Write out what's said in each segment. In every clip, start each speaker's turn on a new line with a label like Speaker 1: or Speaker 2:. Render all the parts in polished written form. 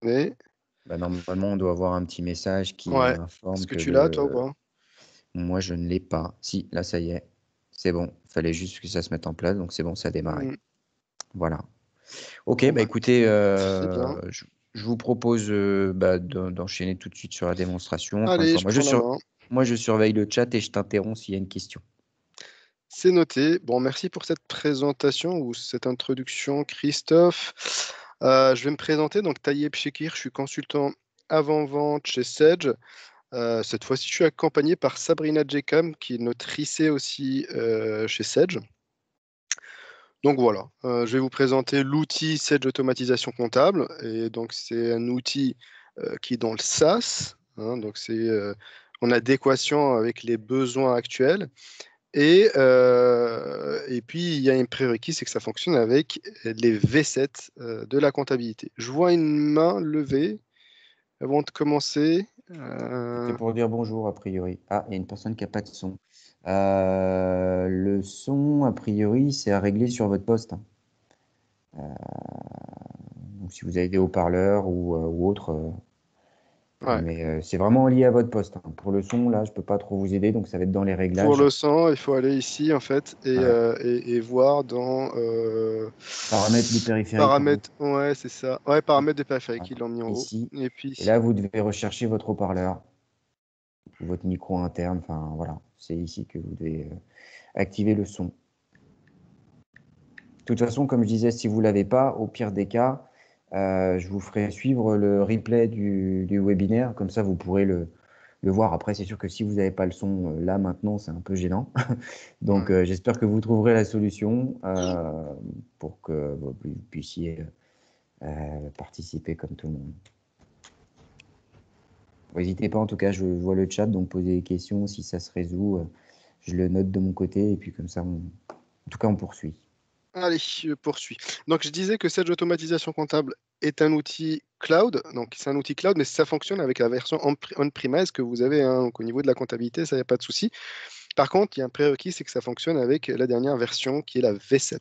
Speaker 1: Mais,
Speaker 2: Bah, normalement, on doit avoir un petit message qui
Speaker 1: ouais. Est-ce
Speaker 2: informe
Speaker 1: que
Speaker 2: que
Speaker 1: tu l'as, toi, ou pas?
Speaker 2: moi, je ne l'ai pas. Si, là, ça y est. C'est bon. Il fallait juste que ça se mette en place, donc c'est bon, ça a démarré.
Speaker 1: Hmm.
Speaker 2: Voilà. Ok,
Speaker 1: Bon,
Speaker 2: bah
Speaker 1: bah,
Speaker 2: écoutez,
Speaker 1: très bien.
Speaker 2: je vous propose d'enchaîner tout de suite sur la démonstration. Encore une
Speaker 1: Allez,
Speaker 2: fois,
Speaker 1: je prends la main.
Speaker 2: moi, je surveille le chat et je t'interromps s'il y a une question.
Speaker 1: C'est noté. Bon, merci pour cette présentation ou cette introduction, Christophe. Je vais me présenter. Donc, Taïeb Chekir, je suis consultant avant-vente chez Sedge. Cette fois-ci, je suis accompagné par Sabrina Jekam, qui est notre IC aussi chez Sedge. Donc voilà, je vais vous présenter l'outil Sedge Automatisation Comptable. Et donc, c'est un outil qui est dans le SaaS. Hein, donc, c'est en adéquation avec les besoins actuels. Et puis, il y a un prérequis, c'est que ça fonctionne avec les V7 de la comptabilité. Je vois une main levée avant de commencer.
Speaker 2: C'était
Speaker 1: Euh,
Speaker 2: pour dire bonjour, a priori. Ah, il y a une personne qui n'a pas de son. Le son, a priori, c'est à régler sur votre poste, hein. Donc, si vous avez des haut-parleurs ou autre,
Speaker 1: ouais.
Speaker 2: mais c'est vraiment lié à votre poste, hein. Pour le son, là, je peux pas trop vous aider, donc ça va être dans les
Speaker 1: Pour
Speaker 2: réglages.
Speaker 1: le sang, il faut aller ici, en fait,
Speaker 2: Voilà.
Speaker 1: et voir dans
Speaker 2: Paramètres du périphérique en haut.
Speaker 1: paramètres. Ouais, c'est ça. Ouais, paramètres des périphériques,
Speaker 2: Voilà.
Speaker 1: ils l'ont mis en haut.
Speaker 2: Ici.
Speaker 1: Et puis
Speaker 2: Et
Speaker 1: ici.
Speaker 2: là, vous devez rechercher votre haut-parleur ou votre micro interne. Enfin, voilà. C'est ici que vous devez activer le son. De toute façon, comme je disais, si vous ne l'avez pas, au pire des cas, je vous ferai suivre le replay du webinaire. Comme ça, vous pourrez le voir. Après, c'est sûr que si vous n'avez pas le son là, maintenant, c'est un peu gênant. Donc,
Speaker 1: Ouais.
Speaker 2: j'espère que vous trouverez la solution pour que vous puissiez participer comme tout le monde. N'hésitez pas, en tout cas, je vois le chat, donc posez des questions. Si ça se résout, je le note de mon côté. Et puis, comme ça, en tout cas, on poursuit.
Speaker 1: Allez, je poursuis. Donc, je disais que Sage Automatisation Comptable est un outil cloud. Donc, c'est un outil cloud, mais ça fonctionne avec la version on-premise que vous avez, hein. Donc, au niveau de la comptabilité, ça, n'y a pas de souci. Par contre, il y a un prérequis, c'est que ça fonctionne avec la dernière version qui est la V7.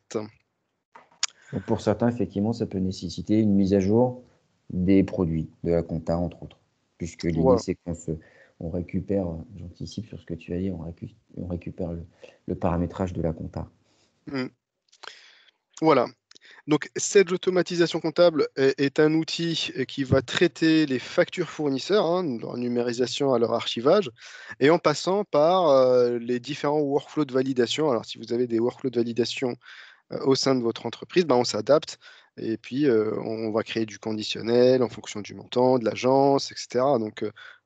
Speaker 2: Donc, pour certains, effectivement, ça peut nécessiter une mise à jour des produits, de la compta, entre autres. Puisque l'idée,
Speaker 1: Voilà.
Speaker 2: c'est on récupère, j'anticipe sur ce que tu vas dire, on récupère le paramétrage de la compta.
Speaker 1: Mm. Voilà. Donc, Sage Automatisation Comptable est un outil qui va traiter les factures fournisseurs, hein, de leur numérisation à leur archivage, et en passant par les différents workflows de validation. Alors, si vous avez des workflows de validation au sein de votre entreprise, ben, on s'adapte et puis on va créer du conditionnel en fonction du montant, de l'agence, etc. Donc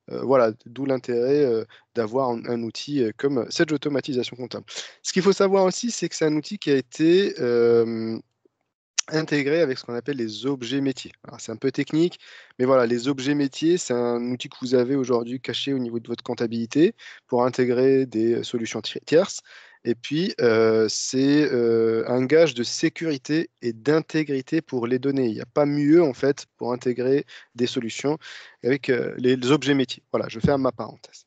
Speaker 1: voilà, d'où l'intérêt d'avoir un outil comme Sage Automatisation Comptable. Ce qu'il faut savoir aussi, c'est que c'est un outil qui a été intégré avec ce qu'on appelle les objets métiers. Alors, c'est un peu technique, mais voilà, les objets métiers, c'est un outil que vous avez aujourd'hui caché au niveau de votre comptabilité pour intégrer des solutions tierces. Et puis, c'est un gage de sécurité et d'intégrité pour les données. Il n'y a pas mieux, en fait, pour intégrer des solutions avec les objets métiers. Voilà, je ferme ma parenthèse.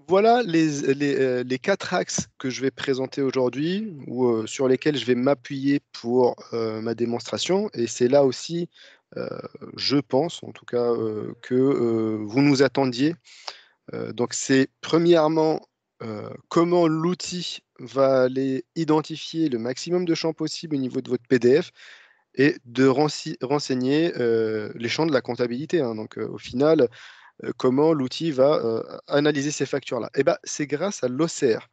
Speaker 1: Voilà les quatre axes que je vais présenter aujourd'hui ou sur lesquels je vais m'appuyer pour ma démonstration. Et c'est là aussi, euh, je pense en tout cas, que vous nous attendiez. Donc c'est premièrement comment l'outil va aller identifier le maximum de champs possibles au niveau de votre PDF et de renseigner les champs de la comptabilité, hein. Donc au final, comment l'outil va analyser ces factures-là? Eh ben, c'est grâce à l'OCR.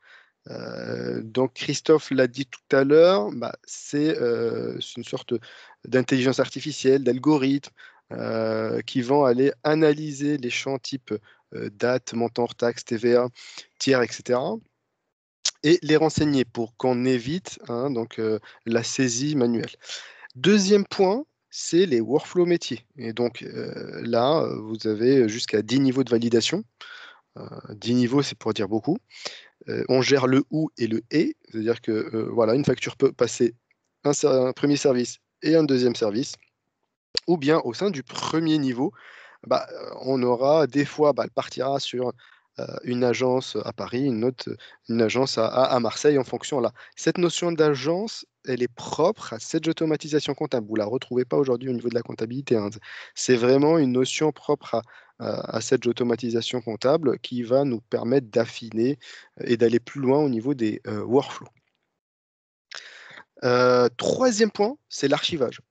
Speaker 1: Donc Christophe l'a dit tout à l'heure, bah, c'est une sorte d'intelligence artificielle, d'algorithme qui vont aller analyser les champs type date, montant hors taxe, TVA, tiers, etc. et les renseigner pour qu'on évite, hein, donc, la saisie manuelle. Deuxième point, c'est les workflows métiers. Et donc là, vous avez jusqu'à 10 niveaux de validation. 10 niveaux, c'est pour dire beaucoup. On gère le ou et le et, c'est-à-dire que voilà, une facture peut passer un premier service et un deuxième service, ou bien au sein du premier niveau, bah, on aura des fois, bah, elle partira sur une agence à Paris, une agence à Marseille en fonction là. Cette notion d'agence, elle est propre à cette automatisation comptable. Vous ne la retrouvez pas aujourd'hui au niveau de la comptabilité, hein. C'est vraiment une notion propre à cette automatisation comptable qui va nous permettre d'affiner et d'aller plus loin au niveau des workflows. Troisième point, c'est l'archivage.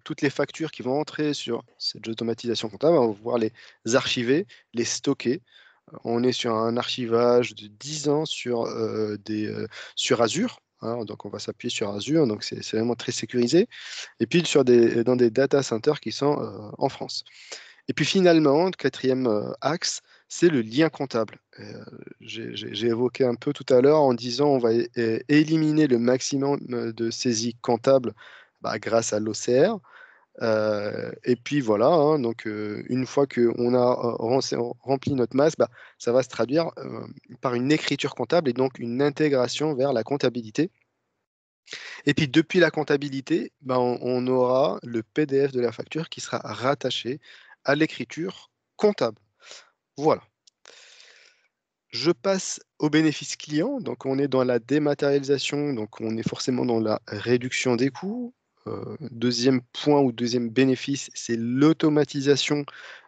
Speaker 1: Toutes les factures qui vont entrer sur cette automatisation comptable, on va pouvoir les archiver, les stocker. On est sur un archivage de 10 ans sur Azure, hein, donc on va s'appuyer sur Azure, donc c'est vraiment très sécurisé. Et puis dans des data centers qui sont en France. Et puis finalement, le quatrième axe, c'est le lien comptable. J'ai évoqué un peu tout à l'heure en disant on va éliminer le maximum de saisies comptables grâce à l'OCR. Et puis voilà, hein, donc une fois qu'on a rempli notre masse, ça va se traduire par une écriture comptable et donc une intégration vers la comptabilité. Et puis depuis la comptabilité, on aura le PDF de la facture qui sera rattaché à l'écriture comptable. Voilà. Je passe au bénéfice client. Donc on est dans la dématérialisation, donc on est forcément dans la réduction des coûts. Deuxième point ou deuxième bénéfice, c'est l'automatisation.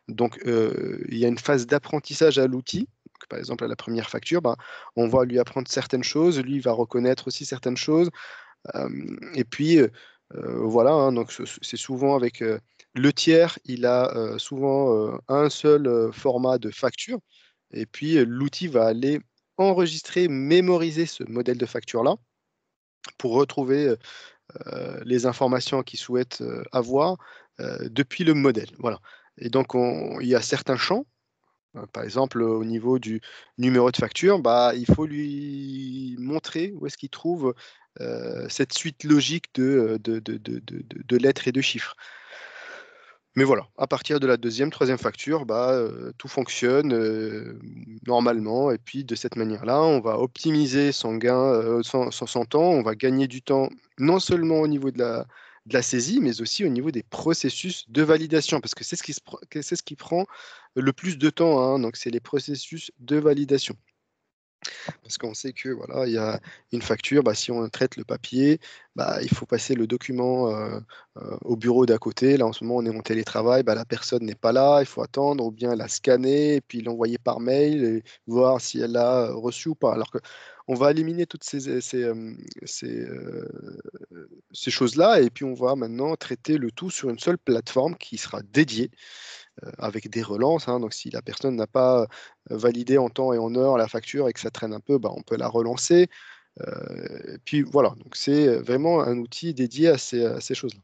Speaker 1: Donc il y a une phase d'apprentissage à l'outil. Par exemple, à la première facture, on va lui apprendre certaines choses, lui il va reconnaître aussi certaines choses. Et puis voilà, hein, donc c'est souvent avec le tiers, il a souvent un seul format de facture. Et puis l'outil va aller enregistrer, mémoriser ce modèle de facture-là pour retrouver les informations qu'il souhaite avoir depuis le modèle. Voilà. Et donc il y a certains champs. Par exemple, au niveau du numéro de facture, il faut lui montrer où est-ce qu'il trouve cette suite logique de lettres et de chiffres. Mais voilà, à partir de la deuxième, troisième facture, tout fonctionne normalement. Et puis de cette manière-là, on va optimiser son gain, son temps. On va gagner du temps non seulement au niveau de la saisie, mais aussi au niveau des processus de validation, parce que c'est ce qui prend le plus de temps, hein. Donc c'est les processus de validation. Parce qu'on sait que voilà, il y a une facture, si on traite le papier, il faut passer le document au bureau d'à côté. Là, en ce moment, on est en télétravail, la personne n'est pas là, il faut attendre, ou bien la scanner, et puis l'envoyer par mail, et voir si elle l'a reçu ou pas. Alors que on va éliminer toutes ces choses-là, et puis on va maintenant traiter le tout sur une seule plateforme qui sera dédiée avec des relances, hein. Donc, si la personne n'a pas validé en temps et en heure la facture et que ça traîne un peu, on peut la relancer. Et puis voilà, donc c'est vraiment un outil dédié à ces choses-là.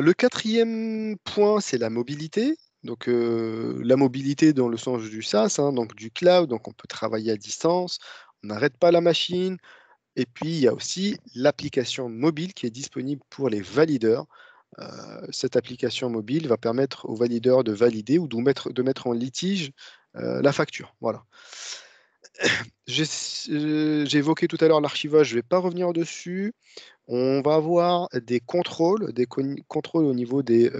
Speaker 1: Le quatrième point, c'est la mobilité. Donc, la mobilité dans le sens du SaaS, hein, donc du cloud, donc on peut travailler à distance, on n'arrête pas la machine. Et puis, il y a aussi l'application mobile qui est disponible pour les valideurs. Cette application mobile va permettre aux valideurs de valider ou de mettre en litige la facture. Voilà. J'ai évoqué tout à l'heure l'archivage, je ne vais pas revenir dessus. On va avoir des contrôles, contrôles au niveau des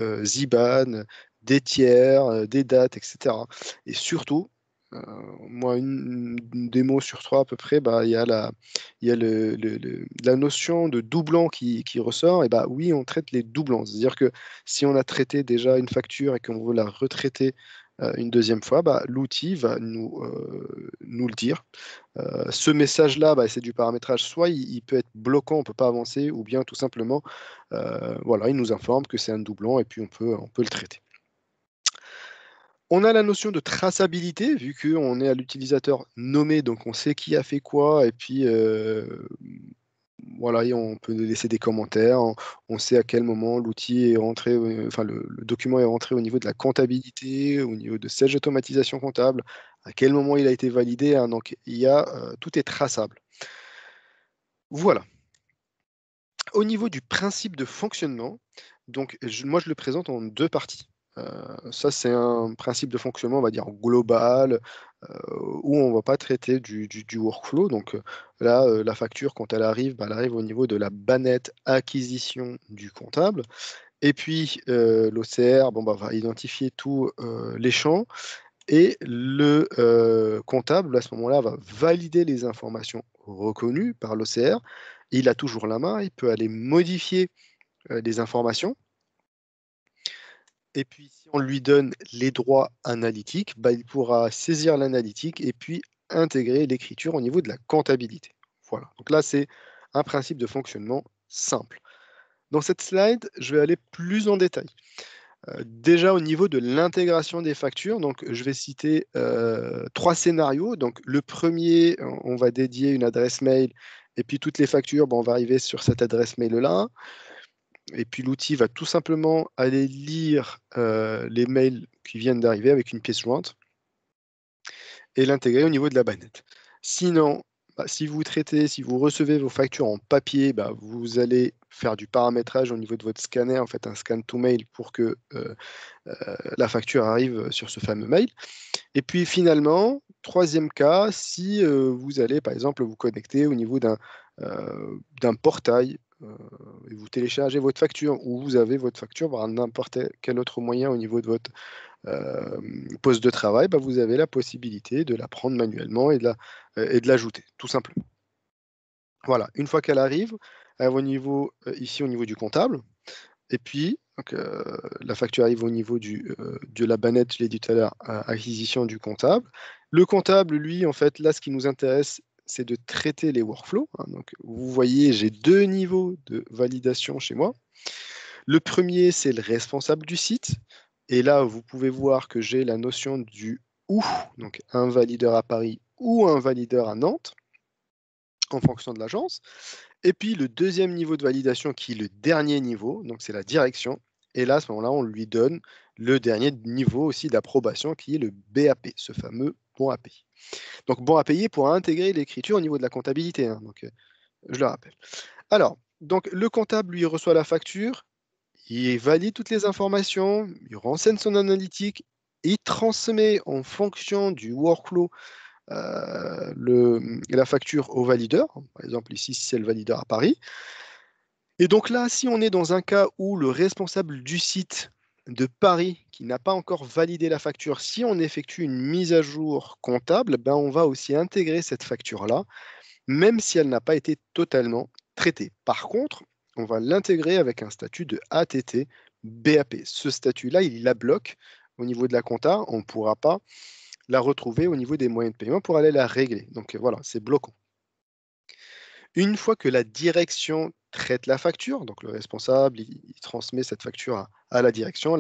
Speaker 1: IBAN, des tiers, des dates, etc. Et surtout, euh, moi, une démo sur trois à peu près, il y a la notion de doublon qui ressort. Et oui, on traite les doublons. C'est-à-dire que si on a traité déjà une facture et qu'on veut la retraiter une deuxième fois, l'outil va nous le dire. Ce message-là, c'est du paramétrage. Soit il peut être bloquant, on ne peut pas avancer, ou bien tout simplement, voilà, il nous informe que c'est un doublon et puis on peut le traiter. On a la notion de traçabilité, vu qu'on est à l'utilisateur nommé, donc on sait qui a fait quoi, et puis voilà, et on peut laisser des commentaires, on sait à quel moment l'outil est rentré, enfin le document est rentré au niveau de la comptabilité, au niveau de cette automatisation comptable, à quel moment il a été validé, hein. Donc tout est traçable. Voilà. Au niveau du principe de fonctionnement, donc moi je le présente en deux parties. Ça, c'est un principe de fonctionnement, on va dire, global, où on ne va pas traiter du workflow. Donc là, la facture, quand elle arrive au niveau de la bannette acquisition du comptable. Et puis l'OCR va identifier tous les champs. Et le comptable, à ce moment-là, va valider les informations reconnues par l'OCR. Il a toujours la main, il peut aller modifier les informations. Et puis, si on lui donne les droits analytiques, bah, il pourra saisir l'analytique et puis intégrer l'écriture au niveau de la comptabilité. Voilà. Donc là, c'est un principe de fonctionnement simple. Dans cette slide, je vais aller plus en détail. Déjà au niveau de l'intégration des factures, donc je vais citer 3 scénarios. Donc le premier, on va dédier une adresse mail et puis toutes les factures, on va arriver sur cette adresse mail-là. Et puis l'outil va tout simplement aller lire les mails qui viennent d'arriver avec une pièce jointe et l'intégrer au niveau de la bannette. Sinon, si vous recevez vos factures en papier, vous allez faire du paramétrage au niveau de votre scanner, en fait un scan to mail pour que la facture arrive sur ce fameux mail. Et puis finalement, troisième cas, si vous allez par exemple vous connecter au niveau d'un portail et vous téléchargez votre facture ou vous avez votre facture par n'importe quel autre moyen au niveau de votre poste de travail, vous avez la possibilité de la prendre manuellement et de l'ajouter, tout simplement. Voilà, une fois qu'elle arrive, ici au niveau du comptable, et puis donc, la facture arrive au niveau de la bannette, je l'ai dit tout à l'heure, acquisition du comptable. Le comptable, lui, en fait, là, ce qui nous intéresse, c'est de traiter les workflows. Donc, vous voyez, j'ai 2 niveaux de validation chez moi. Le premier, c'est le responsable du site. Et là, vous pouvez voir que j'ai la notion du ou, donc un valideur à Paris ou un valideur à Nantes, en fonction de l'agence. Et puis le deuxième niveau de validation, qui est le dernier niveau, donc c'est la direction. Et là, à ce moment-là, on lui donne le dernier niveau aussi d'approbation, qui est le BAP, ce fameux bon à payer. Donc bon à payer pour intégrer l'écriture au niveau de la comptabilité. Donc, je le rappelle. Alors, donc le comptable, lui, reçoit la facture, il valide toutes les informations, il renseigne son analytique, il transmet en fonction du workflow la facture au valideur. Par exemple, ici, c'est le valideur à Paris. Et donc là, si on est dans un cas où le responsable du site de Paris, qui n'a pas encore validé la facture, si on effectue une mise à jour comptable, on va aussi intégrer cette facture-là, même si elle n'a pas été totalement traitée. Par contre, on va l'intégrer avec un statut de ATT BAP. Ce statut-là, il la bloque au niveau de la compta. On ne pourra pas la retrouver au niveau des moyens de paiement pour aller la régler. Donc voilà, c'est bloquant. Une fois que la direction traite la facture, donc le responsable, il transmet cette facture à la direction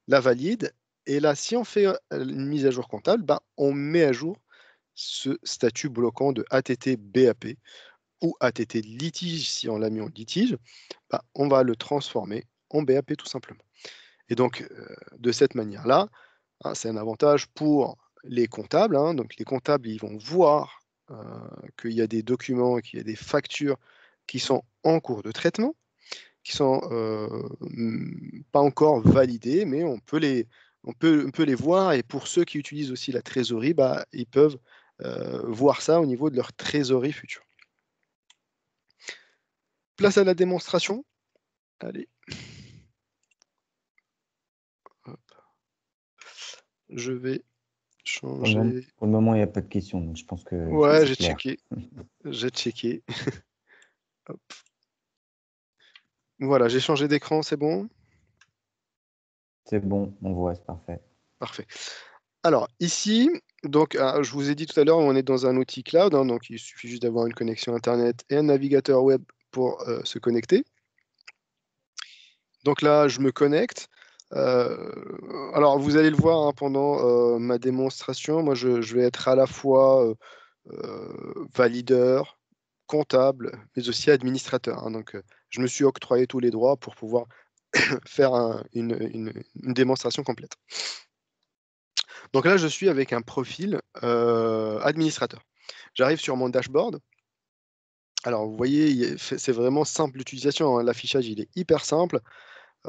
Speaker 1: la valide, et là, si on fait une mise à jour comptable, on met à jour ce statut bloquant de ATT BAP ou ATT litige, si on l'a mis en litige, on va le transformer en BAP tout simplement. Et donc, de cette manière-là, c'est un avantage pour les comptables. Donc, les comptables, ils vont voir qu'il y a des documents, qu'il y a des factures qui sont en cours de traitement, qui sont pas encore validées, mais on peut les voir. Et pour ceux qui utilisent aussi la trésorerie, ils peuvent voir ça au niveau de leur trésorerie future. Place à la démonstration. Allez. Hop. Je vais changer.
Speaker 2: Pour le moment, il n'y a pas de questions, donc je pense que
Speaker 1: Ouais,
Speaker 2: c'est
Speaker 1: j'ai
Speaker 2: clair.
Speaker 1: checké. J'ai checké. Hop. Voilà, j'ai changé d'écran, c'est bon?
Speaker 2: C'est bon, on voit, c'est parfait.
Speaker 1: Parfait. Alors, ici, donc, je vous ai dit tout à l'heure, on est dans un outil cloud, donc il suffit juste d'avoir une connexion Internet et un navigateur web pour se connecter. Donc là, je me connecte. Alors, vous allez le voir pendant ma démonstration. Moi, je vais être à la fois valideur, comptable, mais aussi administrateur. Donc, je me suis octroyé tous les droits pour pouvoir faire une démonstration complète. Donc là, je suis avec un profil administrateur. J'arrive sur mon dashboard. Alors, vous voyez, c'est vraiment simple l'utilisation. L'affichage, il est hyper simple.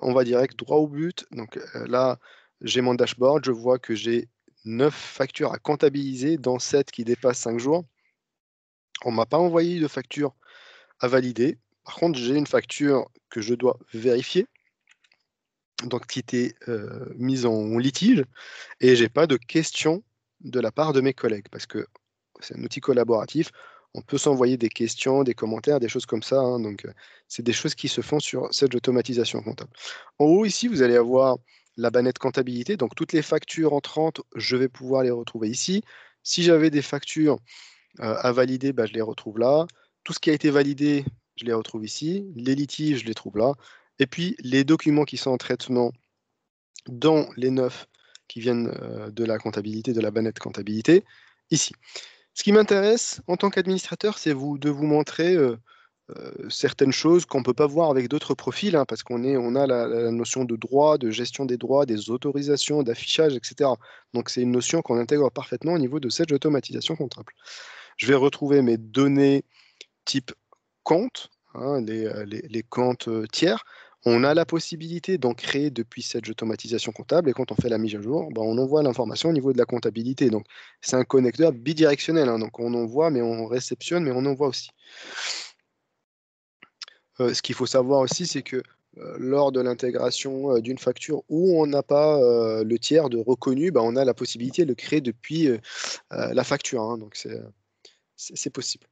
Speaker 1: On va direct droit au but. Donc là, j'ai mon dashboard. Je vois que j'ai 9 factures à comptabiliser, dont 7 qui dépassent 5 jours. On ne m'a pas envoyé de facture à valider. Par contre, j'ai une facture que je dois vérifier. donc qui était mise en litige, et j'ai pas de questions de la part de mes collègues, parce que c'est un outil collaboratif. On peut s'envoyer des questions, des commentaires, des choses comme ça, hein. Donc, c'est des choses qui se font sur cette automatisation comptable. En haut, ici, vous allez avoir la bannette comptabilité. Donc, toutes les factures entrantes, je vais pouvoir les retrouver ici. Si j'avais des factures à valider, bah, je les retrouve là. Tout ce qui a été validé, je les retrouve ici. Les litiges, je les trouve là. Et puis, les documents qui sont en traitement dans les 9 qui viennent de la comptabilité, de la bannette comptabilité, ici. Ce qui m'intéresse en tant qu'administrateur, c'est de vous montrer certaines choses qu'on ne peut pas voir avec d'autres profils, hein, parce on a la notion de droit, de gestion des droits, des autorisations, d'affichage, etc. Donc c'est une notion qu'on intègre parfaitement au niveau de cette automatisation comptable. Je vais retrouver mes données type compte, hein, les comptes tiers. On a la possibilité d'en créer depuis cette automatisation comptable, et quand on fait la mise à jour, ben, on envoie l'information au niveau de la comptabilité. Donc c'est un connecteur bidirectionnel, hein, donc on envoie, mais on réceptionne, mais on envoie aussi. Ce qu'il faut savoir aussi, c'est que lors de l'intégration d'une facture où on n'a pas le tiers de reconnu, ben, on a la possibilité de le créer depuis la facture, hein, donc c'est possible.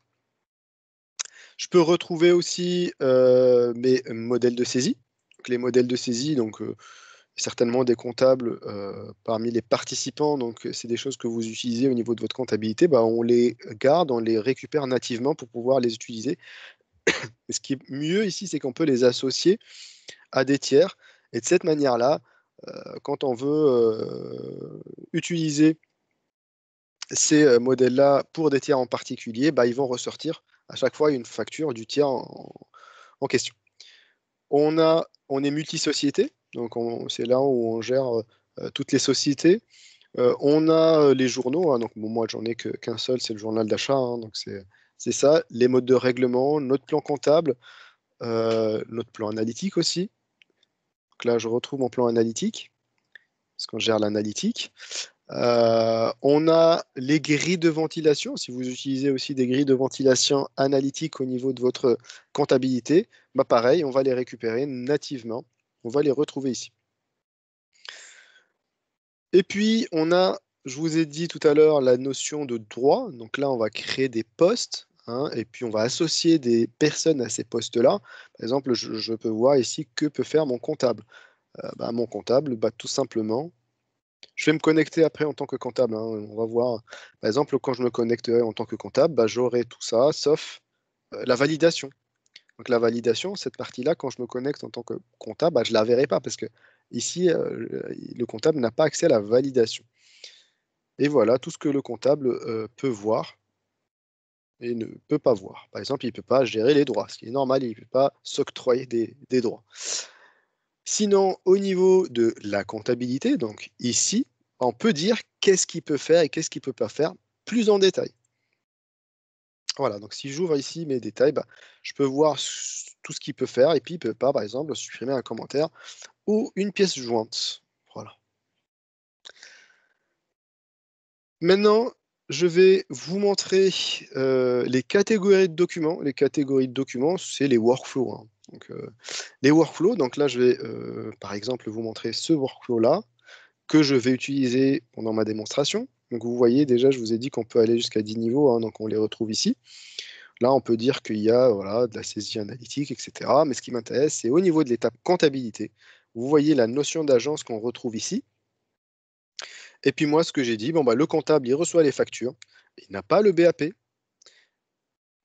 Speaker 1: Je peux retrouver aussi mes modèles de saisie. Donc, les modèles de saisie, donc certainement des comptables parmi les participants, donc c'est des choses que vous utilisez au niveau de votre comptabilité, bah, on les garde, on les récupère nativement pour pouvoir les utiliser. Et ce qui est mieux ici, c'est qu'on peut les associer à des tiers. Et de cette manière-là, quand on veut utiliser ces modèles-là pour des tiers en particulier, bah, ils vont ressortir à chaque fois une facture du tiers en question. On est multi-société, donc c'est là où on gère toutes les sociétés. On a les journaux, hein, donc bon, moi j'en ai qu'un seul, c'est le journal d'achat, hein, donc c'est ça, les modes de règlement, notre plan comptable, notre plan analytique aussi. Donc là, je retrouve mon plan analytique, parce qu'on gère l'analytique. On a les grilles de ventilation. Si vous utilisez aussi des grilles de ventilation analytiques au niveau de votre comptabilité, bah pareil, on va les récupérer nativement. On va les retrouver ici. Et puis, je vous ai dit tout à l'heure, la notion de droit. Donc là, on va créer des postes, hein, et puis on va associer des personnes à ces postes-là. Par exemple, je peux voir ici que peut faire mon comptable. Bah, mon comptable, bah, tout simplement, je vais me connecter après en tant que comptable, hein. On va voir. Par exemple, quand je me connecterai en tant que comptable, bah, j'aurai tout ça, sauf la validation. Donc la validation, cette partie-là, quand je me connecte en tant que comptable, bah, je ne la verrai pas parce que ici, le comptable n'a pas accès à la validation. Et voilà tout ce que le comptable peut voir et ne peut pas voir. Par exemple, il ne peut pas gérer les droits, ce qui est normal, il ne peut pas s'octroyer des droits. Sinon, au niveau de la comptabilité, donc ici, on peut dire qu'est-ce qu'il peut faire et qu'est-ce qu'il ne peut pas faire plus en détail. Voilà, donc si j'ouvre ici mes détails, bah, je peux voir tout ce qu'il peut faire et puis il ne peut pas, par exemple, supprimer un commentaire ou une pièce jointe. Voilà. Maintenant, je vais vous montrer les catégories de documents. Les catégories de documents, c'est les workflows, hein. Donc, les workflows, donc là, je vais par exemple vous montrer ce workflow-là que je vais utiliser pendant ma démonstration. Donc vous voyez, déjà, je vous ai dit qu'on peut aller jusqu'à 10 niveaux, hein, donc on les retrouve ici. Là, on peut dire qu'il y a voilà, de la saisie analytique, etc. Mais ce qui m'intéresse, c'est au niveau de l'étape comptabilité. Vous voyez la notion d'agence qu'on retrouve ici. Et puis moi, ce que j'ai dit, bon, bah, le comptable, il reçoit les factures, il n'a pas le BAP,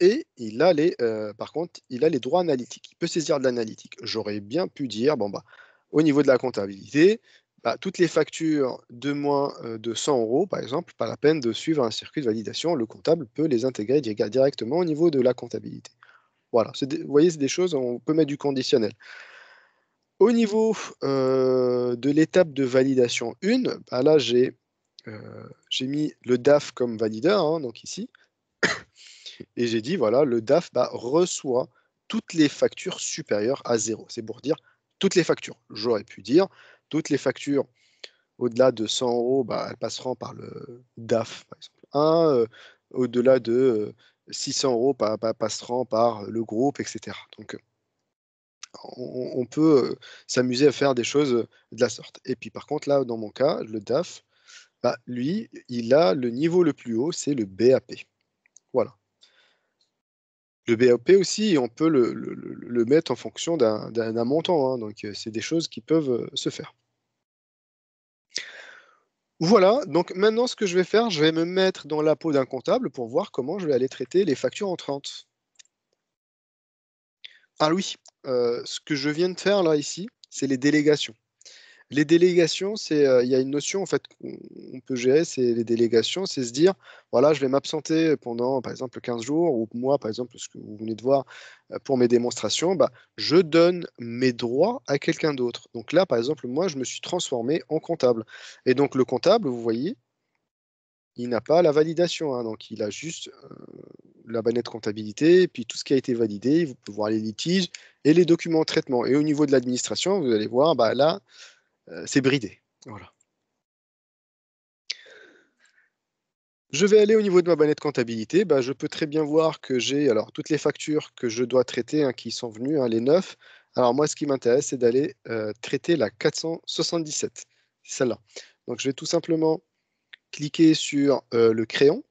Speaker 1: et par contre, il a les droits analytiques. Il peut saisir de l'analytique. J'aurais bien pu dire, bon, bah, au niveau de la comptabilité, bah, toutes les factures de moins de 100 euros, par exemple, pas la peine de suivre un circuit de validation. Le comptable peut les intégrer directement au niveau de la comptabilité. Voilà, vous voyez, c'est des choses, on peut mettre du conditionnel. Au niveau de l'étape de validation 1, bah là, j'ai mis le DAF comme valideur, hein, donc ici. Et j'ai dit, voilà, le DAF reçoit toutes les factures supérieures à 0. C'est pour dire toutes les factures. J'aurais pu dire toutes les factures au-delà de 100 euros, bah, elles passeront par le DAF, par exemple. Au-delà de 600 euros, passeront par le groupe, etc. Donc, on peut s'amuser à faire des choses de la sorte. Et puis par contre, là, dans mon cas, le DAF, bah, lui, il a le niveau le plus haut, c'est le BAP. Voilà. Le BAP aussi, on peut le mettre en fonction d'un montant, hein. Donc, c'est des choses qui peuvent se faire. Voilà, donc maintenant, ce que je vais faire, je vais me mettre dans la peau d'un comptable pour voir comment je vais aller traiter les factures entrantes. Ah oui, ce que je viens de faire là, ici, c'est les délégations. Les délégations, il y a une notion en fait qu'on peut gérer, c'est les délégations, c'est se dire, voilà, je vais m'absenter pendant par exemple 15 jours, ou moi par exemple, ce que vous venez de voir pour mes démonstrations, bah, je donne mes droits à quelqu'un d'autre. Donc là, par exemple, moi, je me suis transformé en comptable. Et donc le comptable, vous voyez, il n'a pas la validation, hein. Donc il a juste la banette comptabilité, puis tout ce qui a été validé, vous pouvez voir les litiges et les documents de traitement. Et au niveau de l'administration, vous allez voir, bah, là, c'est bridé. Voilà. Je vais aller au niveau de ma banette comptabilité. Bah, je peux très bien voir que j'ai alors toutes les factures que je dois traiter, hein, qui sont venues, hein, les 9. Alors moi, ce qui m'intéresse, c'est d'aller traiter la 477, celle-là. Donc je vais tout simplement cliquer sur le crayon.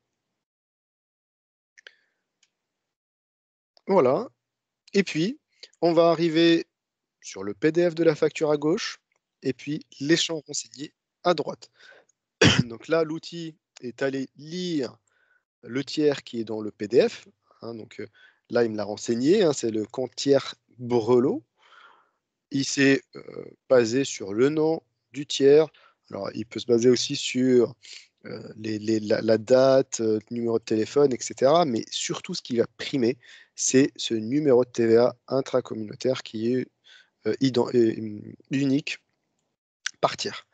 Speaker 1: Voilà. Et puis, on va arriver sur le PDF de la facture à gauche et puis les champs renseignés à droite. Donc là, l'outil est allé lire le tiers qui est dans le PDF, hein. Donc là, il me l'a renseigné, hein, c'est le compte tiers Brelot. Il s'est basé sur le nom du tiers. Alors, il peut se baser aussi sur la date, le numéro de téléphone, etc. Mais surtout, ce qui va primer, c'est ce numéro de TVA intracommunautaire qui est unique par tiers.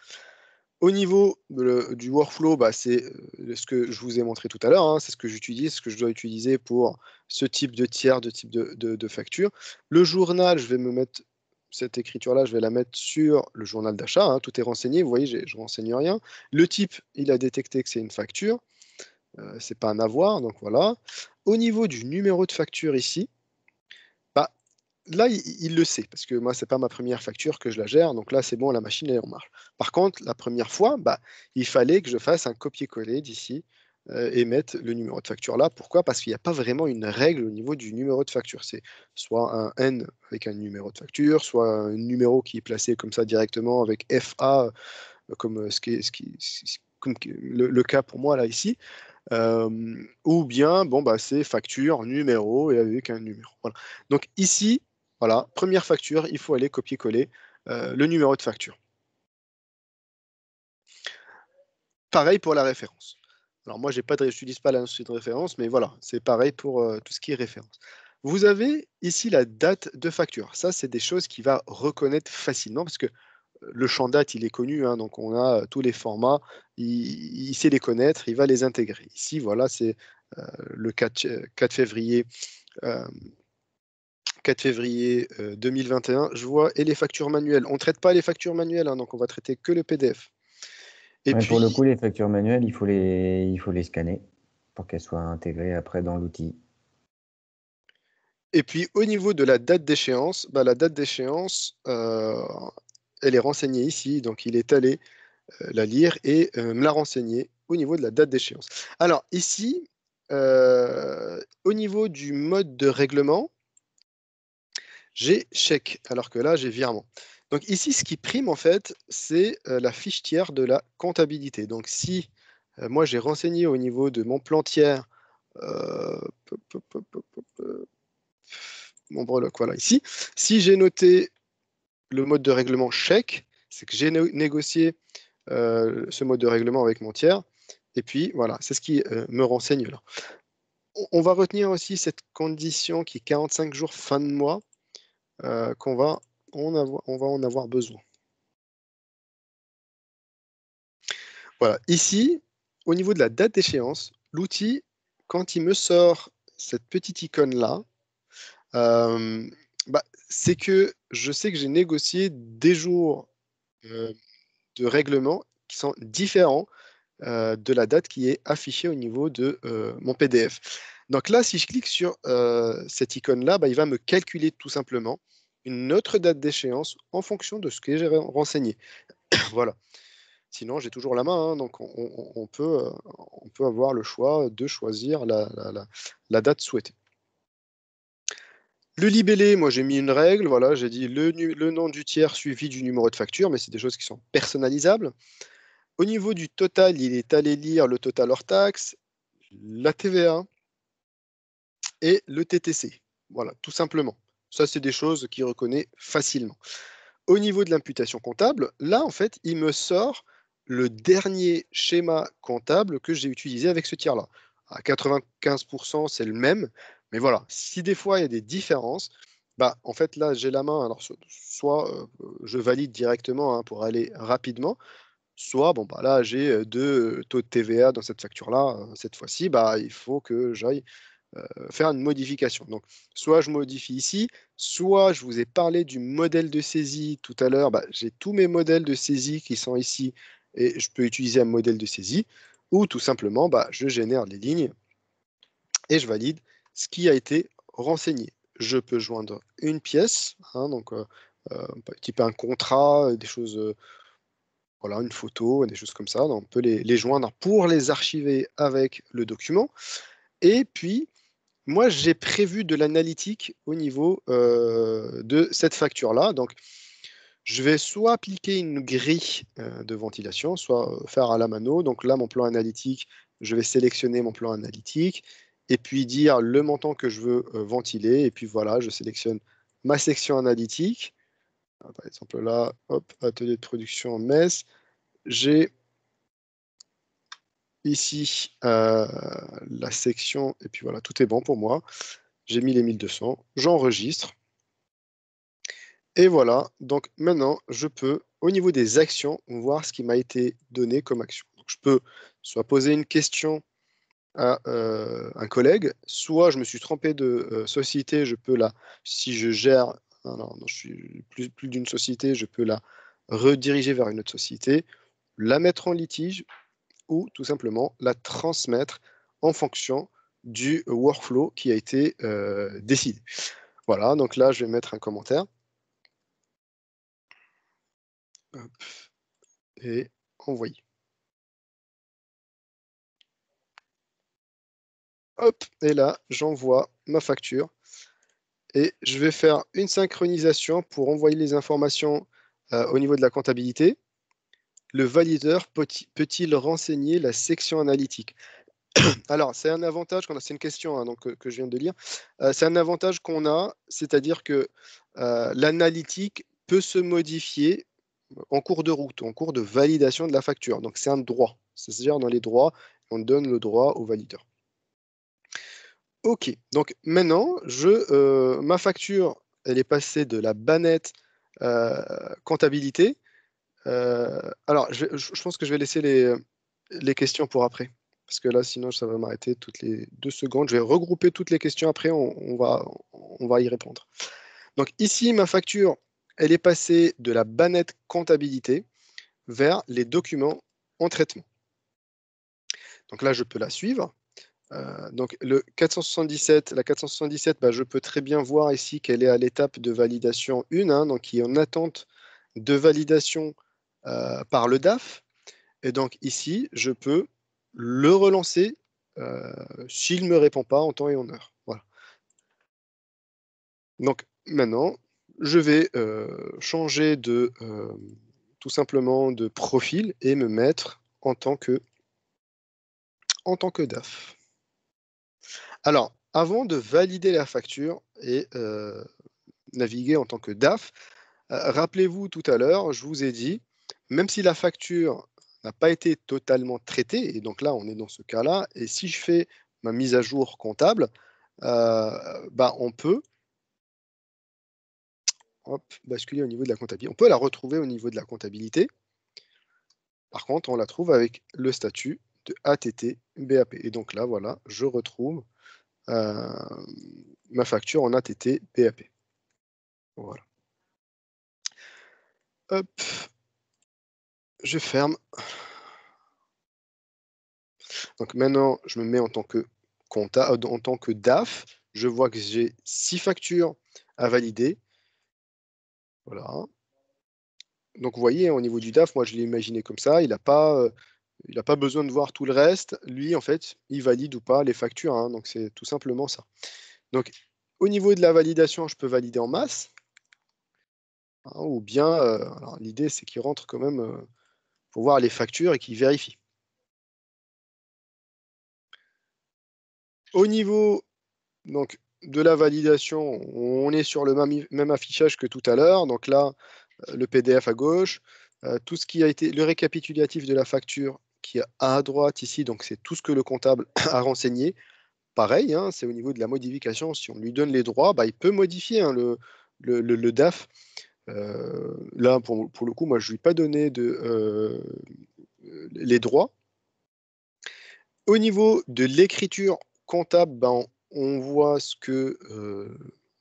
Speaker 1: Au niveau du workflow, bah, c'est ce que je vous ai montré tout à l'heure, hein, c'est ce que j'utilise, ce que je dois utiliser pour ce type de tiers, de type de facture. Le journal, je vais me mettre cette écriture-là, je vais la mettre sur le journal d'achat, hein, tout est renseigné, vous voyez, je ne renseigne rien. Le type, il a détecté que c'est une facture, c'est pas un avoir, donc voilà. Au niveau du numéro de facture ici, bah, là, il le sait, parce que moi, c'est pas ma première facture que je la gère, donc là, c'est bon, la machine est en marche. Par contre, la première fois, bah, il fallait que je fasse un copier-coller d'ici et mettre le numéro de facture là. Pourquoi? Parce qu'il n'y a pas vraiment une règle au niveau du numéro de facture. C'est soit un N avec un numéro de facture, soit un numéro qui est placé comme ça directement avec FA, comme comme le cas pour moi là ici. Ou bien, bon, bah, c'est facture, numéro et avec un numéro. Voilà. Donc ici, voilà, première facture, il faut aller copier-coller le numéro de facture. Pareil pour la référence. Alors moi, je n'utilise pas la notion de référence, mais voilà, c'est pareil pour tout ce qui est référence. Vous avez ici la date de facture. Ça, c'est des choses qu'il va reconnaître facilement parce que le champ date, il est connu, hein, donc on a tous les formats, il sait les connaître, il va les intégrer. Ici, voilà, c'est le 4 février, 4 février 2021. Je vois, et les factures manuelles. On ne traite pas les factures manuelles, hein, donc on va traiter que le PDF. Et
Speaker 2: Ouais, pour le
Speaker 1: puis,
Speaker 2: coup, les factures manuelles, il faut les scanner pour qu'elles soient intégrées après dans l'outil.
Speaker 1: et puis, au niveau de la date d'échéance, bah, la date d'échéance, elle est renseignée ici, donc il est allé la lire et me la renseigner au niveau de la date d'échéance. Alors ici, au niveau du mode de règlement, j'ai chèque, alors que là, j'ai virement. Donc ici, ce qui prime, en fait, c'est la fiche tiers de la comptabilité. Donc si moi, j'ai renseigné au niveau de mon plan tiers, euh, mon breloque, voilà, ici, si j'ai noté le mode de règlement chèque, c'est que j'ai négocié ce mode de règlement avec mon tiers. Et puis, voilà, c'est ce qui me renseigne là. On va retenir aussi cette condition qui est 45 jours fin de mois, qu'on va on va en avoir besoin. Voilà, ici, au niveau de la date d'échéance, l'outil, quand il me sort cette petite icône-là, euh, bah, c'est que je sais que j'ai négocié des jours euh, de règlement qui sont différents de la date qui est affichée au niveau de mon PDF. Donc là, si je clique sur cette icône-là, bah, il va me calculer tout simplement une autre date d'échéance en fonction de ce que j'ai renseigné. Voilà. Sinon, j'ai toujours la main, hein, donc on peut avoir le choix de choisir la date souhaitée. Le libellé, moi j'ai mis une règle, voilà, j'ai dit le nom du tiers suivi du numéro de facture, mais c'est des choses qui sont personnalisables. Au niveau du total, il est allé lire le total hors taxe, la TVA et le TTC. Voilà, tout simplement. Ça, c'est des choses qu'il reconnaît facilement. Au niveau de l'imputation comptable, là, en fait, il me sort le dernier schéma comptable que j'ai utilisé avec ce tiers-là. À 95%, c'est le même. Mais voilà, si des fois il y a des différences, bah, en fait, là, j'ai la main. Alors, soit je valide directement, hein, pour aller rapidement, soit, bon, bah, là, j'ai deux taux de TVA dans cette facture-là. Cette fois-ci, bah, il faut que j'aille faire une modification. Donc, soit je modifie ici, soit je vous ai parlé du modèle de saisie tout à l'heure. Bah, j'ai tous mes modèles de saisie qui sont ici et je peux utiliser un modèle de saisie, ou tout simplement, bah, je génère les lignes et je valide ce qui a été renseigné. Je peux joindre une pièce, hein, donc type un contrat, des choses, voilà, une photo, des choses comme ça. Donc, on peut les joindre pour les archiver avec le document. Et puis, moi, j'ai prévu de l'analytique au niveau de cette facture-là. Donc, je vais soit appliquer une grille de ventilation, soit faire à la mano. Donc là, mon plan analytique, je vais sélectionner mon plan analytique et puis dire le montant que je veux ventiler. Et puis voilà, je sélectionne ma section analytique. Par exemple, là, hop, atelier de production Metz. J'ai ici la section, et puis voilà, tout est bon pour moi. J'ai mis les 1200, j'enregistre. Et voilà, donc maintenant, je peux, au niveau des actions, voir ce qui m'a été donné comme action. Donc, je peux soit poser une question à un collègue, soit je me suis trompé de société, je peux la, si je gère, non, je suis plus d'une société, je peux la rediriger vers une autre société, la mettre en litige ou tout simplement la transmettre en fonction du workflow qui a été décidé. Voilà, donc là, je vais mettre un commentaire. Hop, et envoyer. Hop, et là, j'envoie ma facture et je vais faire une synchronisation pour envoyer les informations au niveau de la comptabilité. Le valideur peut-il renseigner la section analytique? Alors, c'est un avantage qu'on a, c'est une question, hein, donc, que je viens de lire. C'est un avantage qu'on a, c'est-à-dire que l'analytique peut se modifier en cours de route, en cours de validation de la facture. Donc, c'est un droit. Ça se gère dans les droits. On donne le droit au valideur. Ok, donc maintenant, ma facture, elle est passée de la bannette comptabilité. Alors, je pense que je vais laisser les questions pour après. Parce que là, sinon, ça va m'arrêter toutes les 2 secondes. Je vais regrouper toutes les questions après, on va y répondre. Donc ici, ma facture, elle est passée de la bannette comptabilité vers les documents en traitement. Donc là, je peux la suivre. Donc la 477, bah, je peux très bien voir ici qu'elle est à l'étape de validation 1, hein, donc qui est en attente de validation par le DAF. Et donc ici, je peux le relancer s'il ne me répond pas en temps et en heure. Voilà. Donc maintenant, je vais changer tout simplement de profil et me mettre en tant que DAF. Alors, avant de valider la facture et naviguer en tant que DAF, rappelez-vous tout à l'heure, je vous ai dit, même si la facture n'a pas été totalement traitée, et donc là, on est dans ce cas-là, et si je fais ma mise à jour comptable, bah, on peut basculer au niveau de la comptabilité. On peut la retrouver au niveau de la comptabilité. Par contre, on la trouve avec le statut de ATT BAP. Et donc là, voilà, je retrouve ma facture en ATT BAP. Voilà. Hop, je ferme. Donc maintenant, je me mets en tant que en tant que DAF. Je vois que j'ai 6 factures à valider. Voilà. Donc, vous voyez, au niveau du DAF, moi, je l'ai imaginé comme ça. Il n'a pas besoin de voir tout le reste. Lui, en fait, il valide ou pas les factures, hein. Donc, c'est tout simplement ça. Donc, au niveau de la validation, je peux valider en masse. Hein, ou bien, l'idée, c'est qu'il rentre quand même pour voir les factures et qu'il vérifie. Au niveau donc, de la validation, on est sur le même affichage que tout à l'heure. Donc là, le PDF à gauche, tout ce qui a été le récapitulatif de la facture qui est à droite ici, donc c'est tout ce que le comptable a renseigné. Pareil, hein, c'est au niveau de la modification. Si on lui donne les droits, bah, il peut modifier, hein, le DAF. Là, pour le coup, moi, je ne lui ai pas donné les droits. Au niveau de l'écriture comptable, ben, on voit ce que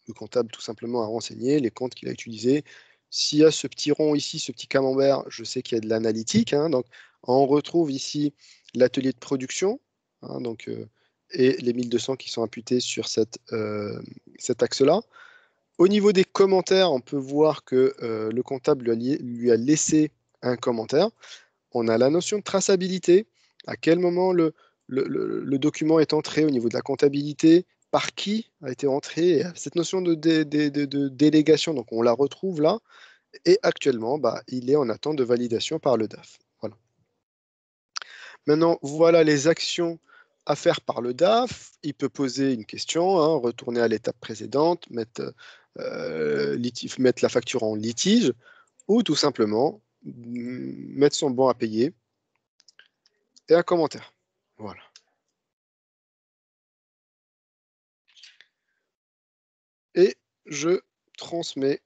Speaker 1: le comptable tout simplement a renseigné, les comptes qu'il a utilisés. S'il y a ce petit rond ici, ce petit camembert, je sais qu'il y a de l'analytique, hein, donc on retrouve ici l'atelier de production, hein, donc, et les 1200 qui sont imputés sur cet axe-là. Au niveau des commentaires, on peut voir que le comptable lui a laissé un commentaire. On a la notion de traçabilité, à quel moment le document est entré au niveau de la comptabilité, par qui a été entré, cette notion de délégation, donc on la retrouve là, et actuellement, bah, il est en attente de validation par le DAF. Voilà. Maintenant, voilà les actions à faire par le DAF. Il peut poser une question, hein, retourner à l'étape précédente, mettre la facture en litige, ou tout simplement mettre son bon à payer et un commentaire. Voilà. Et je transmets.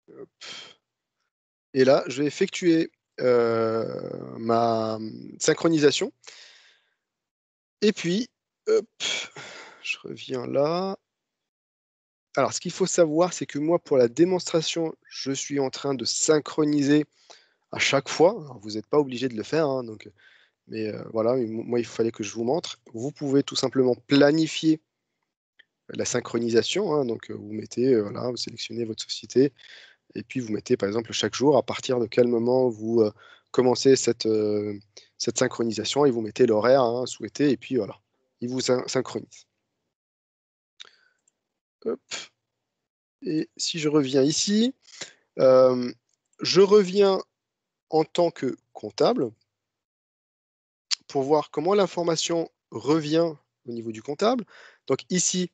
Speaker 1: Hop. Et là, je vais effectuer ma synchronisation. Et puis, hop, je reviens là. Alors, ce qu'il faut savoir, c'est que moi, pour la démonstration, je suis en train de synchroniser à chaque fois. Alors, vous n'êtes pas obligé de le faire, hein, donc, mais voilà, moi, il fallait que je vous montre. Vous pouvez tout simplement planifier la synchronisation, hein, donc vous mettez, voilà, vous sélectionnez votre société, et puis vous mettez par exemple chaque jour à partir de quel moment vous commencez cette synchronisation, et vous mettez l'horaire, hein, souhaité, et puis voilà, il vous synchronise. Hop. Et si je reviens ici, je reviens en tant que comptable pour voir comment l'information revient au niveau du comptable. Donc ici,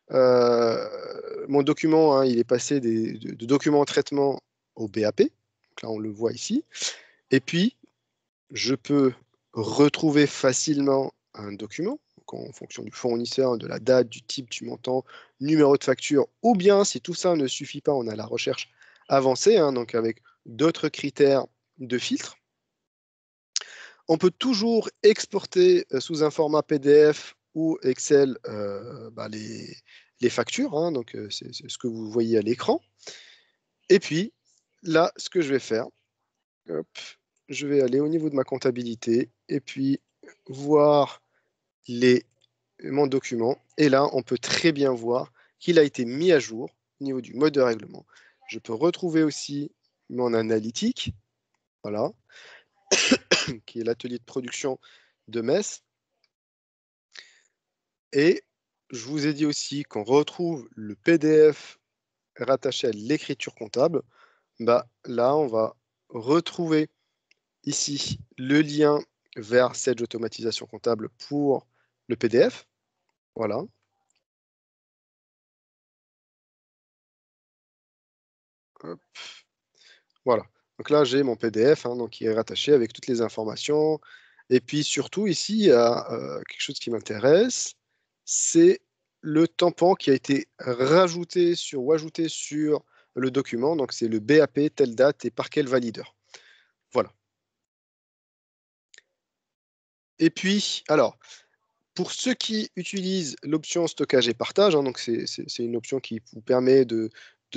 Speaker 1: mon document, hein, il est passé de document en traitement au BAP. Donc là, on le voit ici. Et puis, je peux retrouver facilement un document, donc en fonction du fournisseur, de la date, du type, du montant, numéro de facture, ou bien, si tout ça ne suffit pas, on a la recherche avancée, hein, donc avec d'autres critères de filtre. On peut toujours exporter sous un format PDF ou Excel bah, les factures, hein, donc c'est ce que vous voyez à l'écran. Et puis, là, ce que je vais faire, hop, je vais aller au niveau de ma comptabilité et puis voir mon document. Et là, on peut très bien voir qu'il a été mis à jour au niveau du mode de règlement. Je peux retrouver aussi mon analytique, voilà, qui est l'atelier de production de Metz. Et je vous ai dit aussi qu'on retrouve le PDF rattaché à l'écriture comptable. Bah, là, on va retrouver ici le lien vers cette automatisation comptable pour le PDF. Voilà. Hop. Voilà. Donc là, j'ai mon PDF, hein, donc, qui est rattaché avec toutes les informations. Et puis surtout, ici, il y a quelque chose qui m'intéresse, c'est le tampon qui a été rajouté sur ou ajouté sur le document. Donc c'est le BAP, telle date et par quel valideur. Voilà. Et puis, alors, pour ceux qui utilisent l'option stockage et partage, hein, donc c'est une option qui vous permet de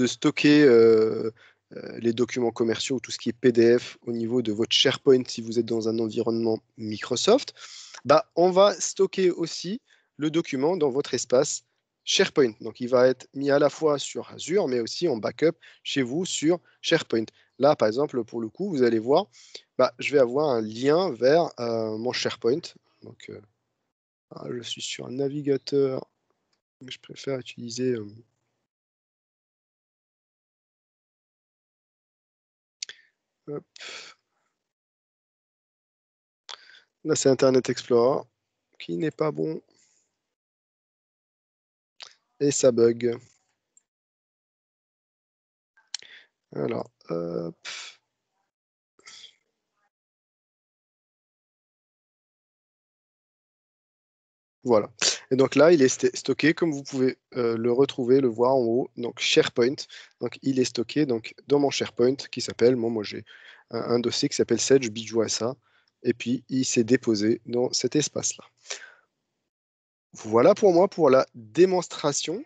Speaker 1: stocker les documents commerciaux ou tout ce qui est PDF au niveau de votre SharePoint si vous êtes dans un environnement Microsoft, bah, on va stocker aussi le document dans votre espace SharePoint. Donc, il va être mis à la fois sur Azure, mais aussi en backup chez vous sur SharePoint. Là, par exemple, pour le coup, vous allez voir, je vais avoir un lien vers mon SharePoint. Donc, je suis sur un navigateur. Je préfère utiliser... hop. Là, c'est Internet Explorer qui n'est pas bon. Et ça bug. Alors, hop. Voilà. Et donc là, il est stocké, comme vous pouvez le retrouver, le voir en haut, donc SharePoint. Donc il est stocké donc, dans mon SharePoint qui s'appelle, moi j'ai un dossier qui s'appelle Sage BijouSA, et puis il s'est déposé dans cet espace-là. Voilà pour moi pour la démonstration.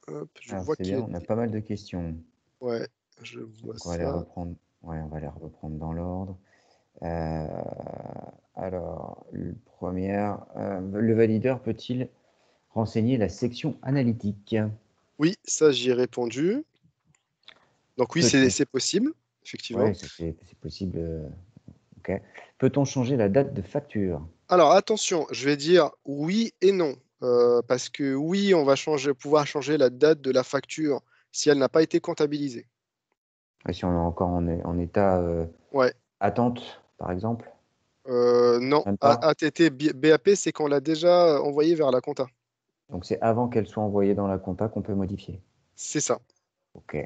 Speaker 1: Hop, je vois
Speaker 2: C'est bien, on a pas mal de questions.
Speaker 1: Ouais, je vois
Speaker 2: Donc, on va les
Speaker 1: ça.
Speaker 2: reprendre. Ouais, on va les reprendre dans l'ordre. Alors, première, le valideur peut-il renseigner la section analytique?
Speaker 1: Oui, ça j'y ai répondu. Donc oui,
Speaker 2: Peut-on?
Speaker 1: c'est possible, effectivement.
Speaker 2: Ouais, c'est possible. Ok. Peut-on changer la date de facture?
Speaker 1: Alors attention, je vais dire oui et non. Parce que oui, on va pouvoir changer la date de la facture si elle n'a pas été comptabilisée.
Speaker 2: Et si on est encore en état
Speaker 1: Ouais.
Speaker 2: attente, par exemple?
Speaker 1: Non,
Speaker 2: Même pas?
Speaker 1: ATT BAP, c'est qu'on l'a déjà envoyé vers la compta.
Speaker 2: Donc c'est avant qu'elle soit envoyée dans la compta qu'on peut modifier.
Speaker 1: C'est ça.
Speaker 2: Ok.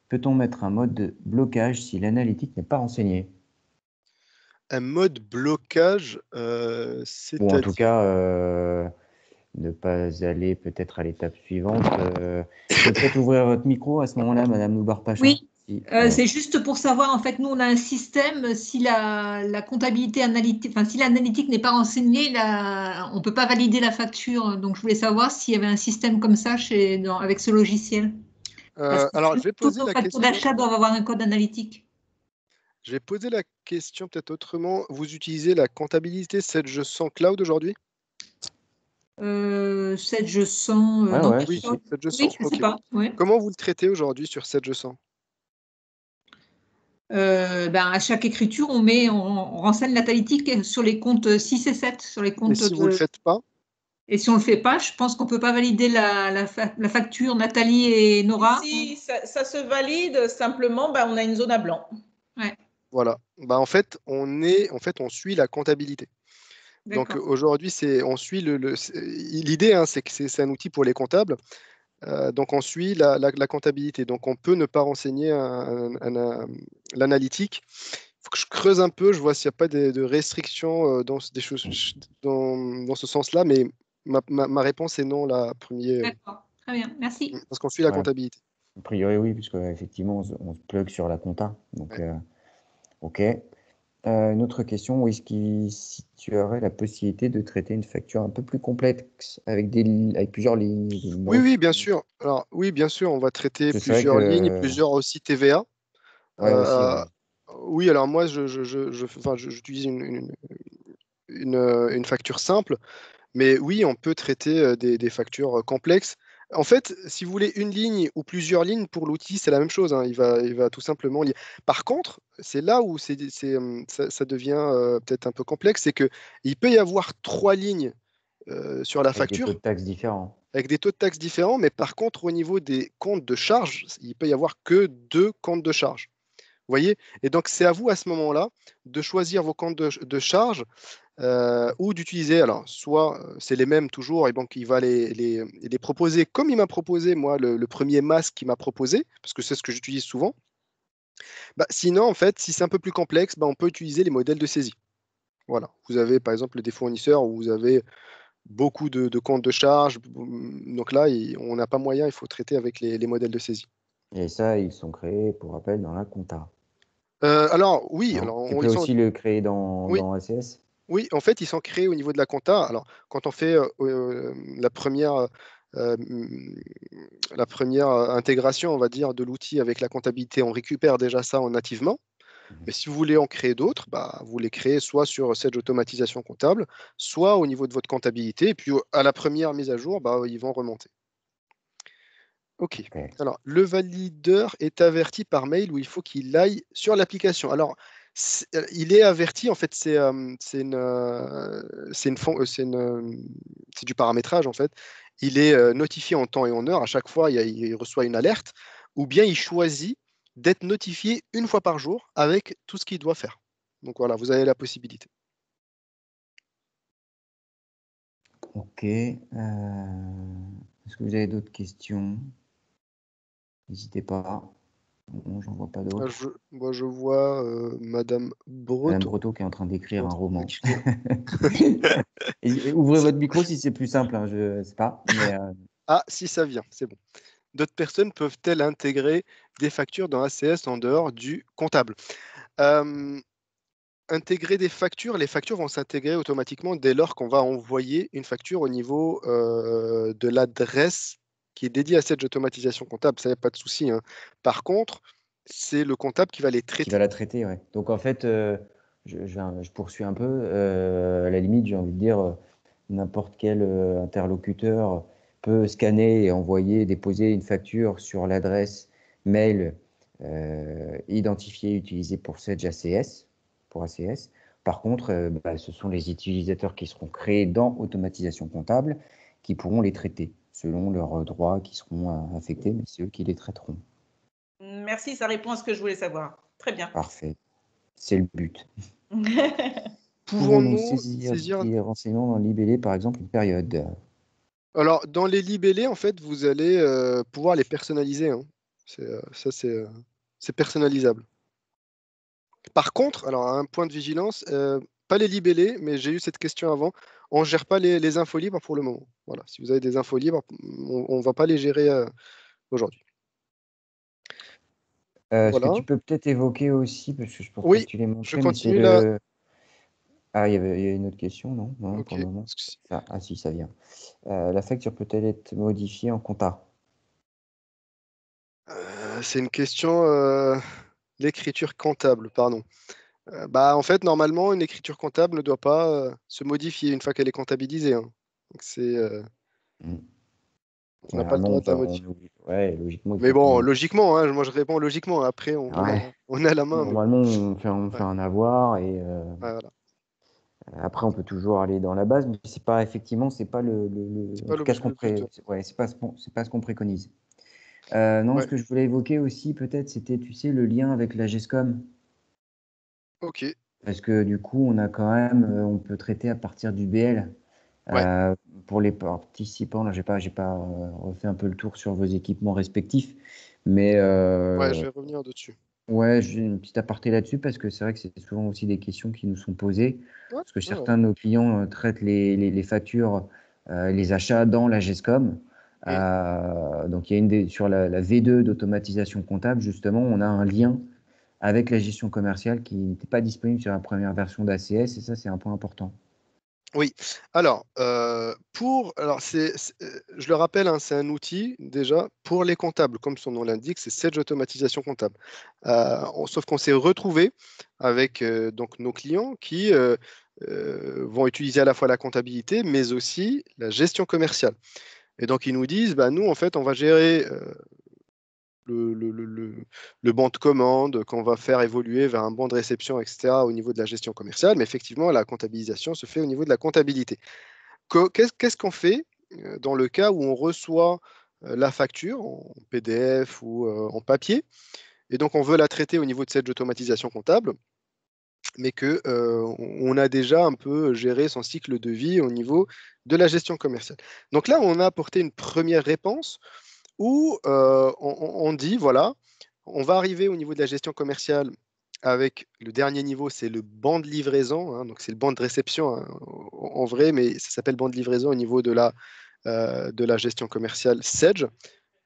Speaker 2: Peut-on mettre un mode de blocage si l'analytique n'est pas renseigné?
Speaker 1: Un mode blocage,
Speaker 2: Ou en tout
Speaker 1: c'est-à-dire.
Speaker 2: cas, ne pas aller peut-être à l'étape suivante. Vous pouvez peut-être ouvrir votre micro à ce moment-là, Madame Noubar-Pacha.
Speaker 3: Oui,
Speaker 2: Voilà.
Speaker 3: c'est juste pour savoir, en fait, nous, on a un système, si la comptabilité analytique, enfin, si l'analytique n'est pas renseignée, on ne peut pas valider la facture. Donc, je voulais savoir s'il y avait un système comme ça avec ce logiciel. Parce que
Speaker 1: Alors, je vais
Speaker 3: toutes
Speaker 1: poser
Speaker 3: nos
Speaker 1: la
Speaker 3: factures
Speaker 1: question.
Speaker 3: d'achat doivent avoir un code analytique.
Speaker 1: Je vais poser la question peut-être autrement. Vous utilisez la comptabilité Sage 100 Cloud aujourd'hui?
Speaker 3: 7, je sens.
Speaker 2: Ouais,
Speaker 3: Non,
Speaker 2: ouais,
Speaker 1: Oui,
Speaker 2: si, si.
Speaker 1: Sage 100,
Speaker 3: oui, je ne sais
Speaker 1: ok.
Speaker 3: pas. Ouais.
Speaker 1: Comment vous le traitez aujourd'hui sur Sage 100?
Speaker 3: À chaque écriture, on renseigne l'analytique sur les comptes 6 et 7, sur les
Speaker 1: Et
Speaker 3: comptes
Speaker 1: si vous ne le
Speaker 3: de.
Speaker 1: faites pas?
Speaker 3: Et si on ne le fait pas, je pense qu'on ne peut pas valider la facture Nathalie et Nora.
Speaker 4: Si ça se valide, simplement, on a une zone à blanc.
Speaker 3: Ouais,
Speaker 1: Voilà. En fait, on suit la comptabilité. Donc
Speaker 3: d'accord.
Speaker 1: aujourd'hui, on suit l'idée, hein, c'est que c'est un outil pour les comptables. Donc on suit la comptabilité. Donc on peut ne pas renseigner l'analytique. Il faut que je creuse un peu, je vois s'il n'y a pas de restrictions des choses dans ce sens-là, mais ma réponse est non, la première,
Speaker 3: D'accord. Très bien. Merci.
Speaker 1: parce qu'on suit la
Speaker 2: Ouais,
Speaker 1: comptabilité.
Speaker 2: a priori, oui, puisque effectivement, on se plug sur la compta. Donc,
Speaker 1: Ouais.
Speaker 2: ok. Une autre question, où est-ce si tu aurais la possibilité de traiter une facture un peu plus complexe avec plusieurs lignes, des
Speaker 1: Oui,
Speaker 2: numéros de
Speaker 1: oui, bien
Speaker 2: série?
Speaker 1: sûr. Alors oui, bien sûr, on va traiter
Speaker 2: Parce que c'est vrai
Speaker 1: plusieurs lignes,
Speaker 2: que,
Speaker 1: plusieurs aussi TVA.
Speaker 2: ouais, aussi,
Speaker 1: Euh,
Speaker 2: ouais.
Speaker 1: oui, alors moi, j'utilise une facture simple, mais oui, on peut traiter des factures complexes. En fait, si vous voulez une ligne ou plusieurs lignes pour l'outil, c'est la même chose, hein. Il va tout simplement lire. Par contre, c'est là où ça devient peut-être un peu complexe, c'est que il peut y avoir 3 lignes sur la
Speaker 2: Avec des taux
Speaker 1: facture
Speaker 2: de taxes différents.
Speaker 1: avec des taux de taxes différents, mais par contre, au niveau des comptes de charge, il peut y avoir que 2 comptes de charge. Vous voyez? Et donc, c'est à vous à ce moment-là de choisir vos comptes de charge ou d'utiliser, alors, soit c'est les mêmes toujours, et donc il va les proposer comme il m'a proposé, moi, le premier masque qu'il m'a proposé, parce que c'est ce que j'utilise souvent. Sinon, en fait, si c'est un peu plus complexe, on peut utiliser les modèles de saisie. Voilà. Vous avez, par exemple, des fournisseurs où vous avez beaucoup de comptes de charge. Donc là, on n'a pas moyen, il faut traiter avec les modèles de saisie.
Speaker 2: Et ça, ils sont créés, pour rappel, dans la compta.
Speaker 1: Alors, oui,
Speaker 2: Non?
Speaker 1: alors,
Speaker 2: Tu peux aussi le créer dans,
Speaker 1: oui,
Speaker 2: ACS?
Speaker 1: oui, en fait, ils sont créés au niveau de la compta. Alors, quand on fait la première, intégration, on va dire, de l'outil avec la comptabilité, on récupère déjà ça en nativement. Mais si vous voulez en créer d'autres, bah, vous les créez soit sur Sage Automatisation Comptable, soit au niveau de votre comptabilité. Et puis à la première mise à jour, bah, ils vont remonter. OK.
Speaker 2: Ok.
Speaker 1: Alors, le valideur est averti par mail où il faut qu'il aille sur l'application. Alors, il est averti, en fait, c'est du paramétrage, en fait. Il est notifié en temps et en heure. À chaque fois, il reçoit une alerte. Ou bien il choisit d'être notifié une fois par jour avec tout ce qu'il doit faire. Donc voilà, vous avez la possibilité.
Speaker 2: Ok. Est-ce que vous avez d'autres questions? N'hésitez pas. Non, j'en vois pas d'autres.
Speaker 1: Moi, je vois Madame
Speaker 2: Madame
Speaker 1: Breton
Speaker 2: Breton qui est en train
Speaker 1: qui est
Speaker 2: d'écrire
Speaker 1: en
Speaker 2: un
Speaker 1: train
Speaker 2: roman.
Speaker 1: d'écrire.
Speaker 2: Et ouvrez votre micro si c'est plus simple, hein, je sais pas. Mais
Speaker 1: Ah, si ça vient, c'est bon. D'autres personnes peuvent-elles intégrer des factures dans ACS en dehors du comptable? Euh, Intégrer des factures, les factures vont s'intégrer automatiquement dès lors qu'on va envoyer une facture au niveau de l'adresse qui est dédiée à cette automatisation comptable. Ça, il n'y a pas de souci, hein. Par contre, c'est le comptable qui va les
Speaker 2: qui va
Speaker 1: traiter.
Speaker 2: la traiter, ouais. Donc en fait, je poursuis un peu. À la limite, j'ai envie de dire, n'importe quel interlocuteur peut scanner et envoyer, déposer une facture sur l'adresse mail identifiée et utilisée pour Sage ACS, pour ACS. Par contre, bah, ce sont les utilisateurs qui seront créés dans Automatisation Comptable qui pourront les traiter selon leurs droits qui seront affectés, mais c'est eux qui les traiteront.
Speaker 4: Merci, ça répond à ce que je voulais savoir. Très bien.
Speaker 2: Parfait. C'est le but. Pouvons-nous
Speaker 1: Pouvons-nous
Speaker 2: saisir
Speaker 1: saisir...
Speaker 2: des renseignements dans le libellé, par exemple, une période?
Speaker 1: Alors, dans les libellés, en fait, vous allez pouvoir les personnaliser, hein. C'est personnalisable. Par contre, alors un point de vigilance, pas les libellés, mais j'ai eu cette question avant. On ne gère pas les infos libres pour le moment. Voilà, si vous avez des infos libres, on ne va pas les gérer aujourd'hui.
Speaker 2: Ce que
Speaker 1: Voilà.
Speaker 2: tu peux peut-être évoquer aussi, parce que je pense pas que
Speaker 1: Oui,
Speaker 2: tu l'aies
Speaker 1: je
Speaker 2: montré, mais c'est
Speaker 1: continue là.
Speaker 2: le... Ah, il y a une autre question, non? Non,
Speaker 1: Ok.
Speaker 2: pour le moment. Ah, si, ça vient. La facture peut-elle être modifiée en compta?
Speaker 1: C'est une question l'écriture comptable, pardon. Bah, en fait, normalement, une écriture comptable ne doit pas se modifier une fois qu'elle est comptabilisée, hein. Donc,
Speaker 2: Hmm.
Speaker 1: on n'a pas
Speaker 2: Voilà,
Speaker 1: le
Speaker 2: non,
Speaker 1: droit de la
Speaker 2: enfin,
Speaker 1: modifier.
Speaker 2: ouais, logiquement, il
Speaker 1: Mais
Speaker 2: faut
Speaker 1: bon,
Speaker 2: qu'on...
Speaker 1: logiquement, hein, moi je réponds logiquement. Après,
Speaker 2: Ouais,
Speaker 1: on a la main, mais
Speaker 2: normalement, on fait
Speaker 1: ouais,
Speaker 2: un avoir et
Speaker 1: ouais, voilà.
Speaker 2: après, on peut toujours aller dans la base, mais c'est pas, effectivement, c'est pas
Speaker 1: C'est
Speaker 2: en
Speaker 1: pas
Speaker 2: tout cas, ce qu'on
Speaker 1: le but.
Speaker 2: ouais, c'est pas ce qu'on préconise. Non, ce
Speaker 1: Ouais,
Speaker 2: que je voulais évoquer aussi, peut-être, c'était, tu sais, le lien avec la GESCOM.
Speaker 1: ok.
Speaker 2: Parce que du coup, on a quand même, on peut traiter à partir du BL.
Speaker 1: Ouais,
Speaker 2: Euh, pour les participants, là, j'ai pas refait un peu le tour sur vos équipements respectifs, mais
Speaker 1: ouais, je vais revenir dessus.
Speaker 2: ouais, j'ai une petite aparté là-dessus parce que c'est vrai que c'est souvent aussi des questions qui nous sont posées.
Speaker 1: Ouais,
Speaker 2: Parce que
Speaker 1: ouais, ouais.
Speaker 2: certains de nos clients traitent les factures, les achats dans la GESCOM.
Speaker 1: Mm.
Speaker 2: Donc, il y a sur la V2 d'automatisation comptable, justement, on a un lien avec la gestion commerciale qui n'était pas disponible sur la première version d'ACS, et ça, c'est un point important.
Speaker 1: Oui. Alors, je le rappelle, hein, c'est un outil déjà pour les comptables, comme son nom l'indique, c'est Sage Automatisation Comptable. Sauf qu'on s'est retrouvé avec donc nos clients qui vont utiliser à la fois la comptabilité, mais aussi la gestion commerciale. Et donc, ils nous disent, bah, nous, en fait, on va gérer le banc de commande qu'on va faire évoluer vers un banc de réception, etc., au niveau de la gestion commerciale. Mais effectivement, la comptabilisation se fait au niveau de la comptabilité. Qu'est-ce qu'on fait dans le cas où on reçoit la facture en PDF ou en papier, et donc on veut la traiter au niveau de cette automatisation comptable, mais que on a déjà un peu géré son cycle de vie au niveau de la gestion commerciale. Donc là, on a apporté une première réponse où on dit, voilà, on va arriver au niveau de la gestion commerciale avec le dernier niveau, c'est le banc de livraison, hein, donc c'est le banc de réception, hein, en vrai, mais ça s'appelle banc de livraison au niveau de la gestion commerciale Sage.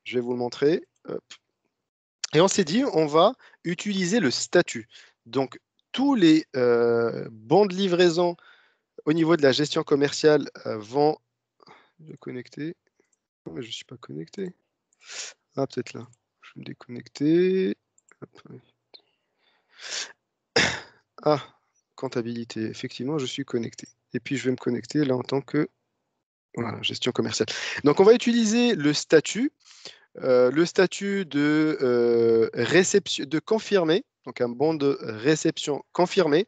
Speaker 1: Je vais vous le montrer. Hop. Et on s'est dit, on va utiliser le statut. Donc, tous les bons de livraison au niveau de la gestion commerciale vont... Je vais connecter. Oh, mais je ne suis pas connecté. Ah, peut-être là. Je vais me déconnecter. Hop. Ah, comptabilité. Effectivement, je suis connecté. Et puis, je vais me connecter là en tant que voilà, gestion commerciale. Donc, on va utiliser le statut de réception, de confirmer, donc un bon de réception confirmé.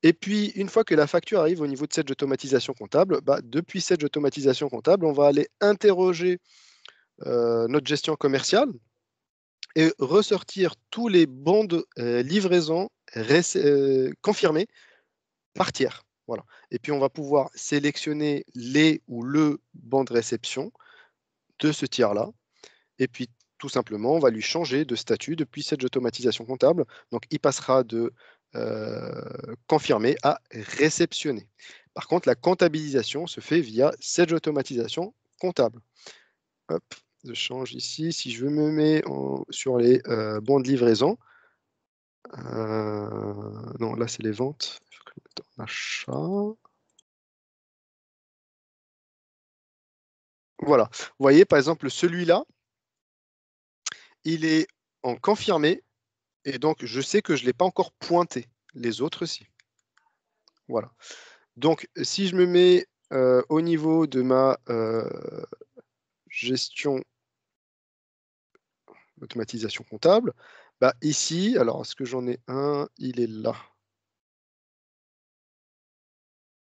Speaker 1: Et puis, une fois que la facture arrive au niveau de cette automatisation comptable, depuis cette automatisation comptable, on va aller interroger notre gestion commerciale et ressortir tous les bons de livraison confirmés par tiers. Voilà. Et puis, on va pouvoir sélectionner les ou le bon de réception de ce tiers-là. Et puis, tout simplement, on va lui changer de statut depuis cette automatisation comptable. Donc, il passera de confirmer à réceptionner. Par contre, la comptabilisation se fait via cette automatisation comptable. Hop, je change ici. Si je me mets sur les bons de livraison, non, là, c'est les ventes. Il faut que je mette en achat. Voilà. Vous voyez, par exemple, celui-là, il est en confirmé. Et donc, je sais que je ne l'ai pas encore pointé. Les autres, si. Voilà. Donc, si je me mets au niveau de ma gestion automatisation comptable, ici, alors, est-ce que j'en ai un? Il est là.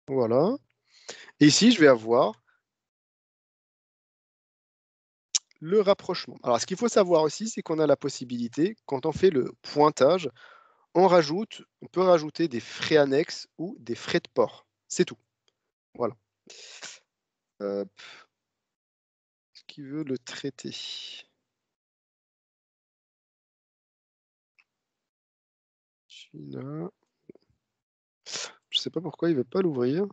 Speaker 1: Voilà. Et ici, je vais avoir le rapprochement. Alors, ce qu'il faut savoir aussi, c'est qu'on a la possibilité, quand on fait le pointage, on peut rajouter des frais annexes ou des frais de port. C'est tout. Voilà. Hop. Est-ce qu'il veut le traiter? Celui-là. Je ne sais pas pourquoi il ne veut pas l'ouvrir.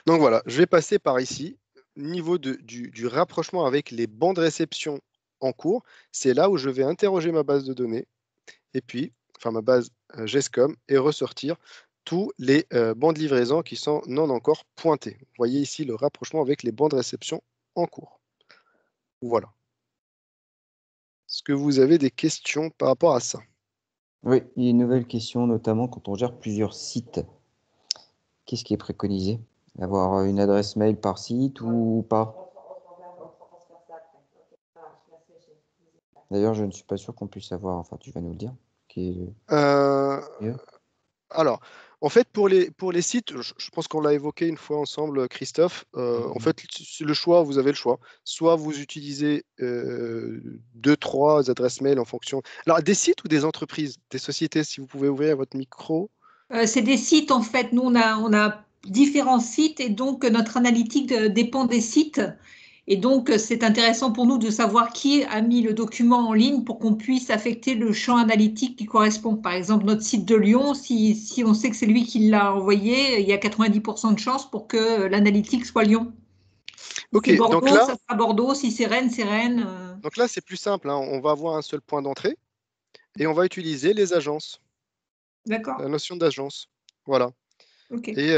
Speaker 1: Donc voilà, je vais passer par ici. Niveau du rapprochement avec les bancs de réception en cours, c'est là où je vais interroger ma base de données et puis, enfin ma base GESCOM et ressortir tous les bancs de livraison qui sont non encore pointés. Vous voyez ici le rapprochement avec les bancs de réception en cours. Voilà. Est-ce que vous avez des questions par rapport à ça?
Speaker 2: Oui, il y a une nouvelle question, notamment quand on gère plusieurs sites. Qu'est-ce qui est préconisé? Avoir une adresse mail par site ou pas? D'ailleurs, je ne suis pas sûr qu'on puisse avoir, enfin tu vas nous le dire, qui est mieux.
Speaker 1: Alors, en fait, pour les sites, je pense qu'on l'a évoqué une fois ensemble, Christophe. En fait, le choix, vous avez le choix. Soit vous utilisez 2-3 adresses mail en fonction. Alors, des sites ou des entreprises, des sociétés, si vous pouvez ouvrir votre micro.
Speaker 3: C'est des sites, en fait. Nous, on a différents sites et donc notre analytique dépend des sites. Et donc, c'est intéressant pour nous de savoir qui a mis le document en ligne pour qu'on puisse affecter le champ analytique qui correspond. Par exemple, notre site de Lyon, si on sait que c'est lui qui l'a envoyé, il y a 90% de chances pour que l'analytique soit Lyon. Si c'est
Speaker 1: Ok,
Speaker 3: Bordeaux, ça sera Bordeaux. Si c'est Rennes, c'est Rennes.
Speaker 1: Donc là, c'est plus simple, hein. On va avoir un seul point d'entrée et on va utiliser les agences,
Speaker 3: D'accord.
Speaker 1: la notion d'agence. Voilà.
Speaker 3: Ok.
Speaker 1: Et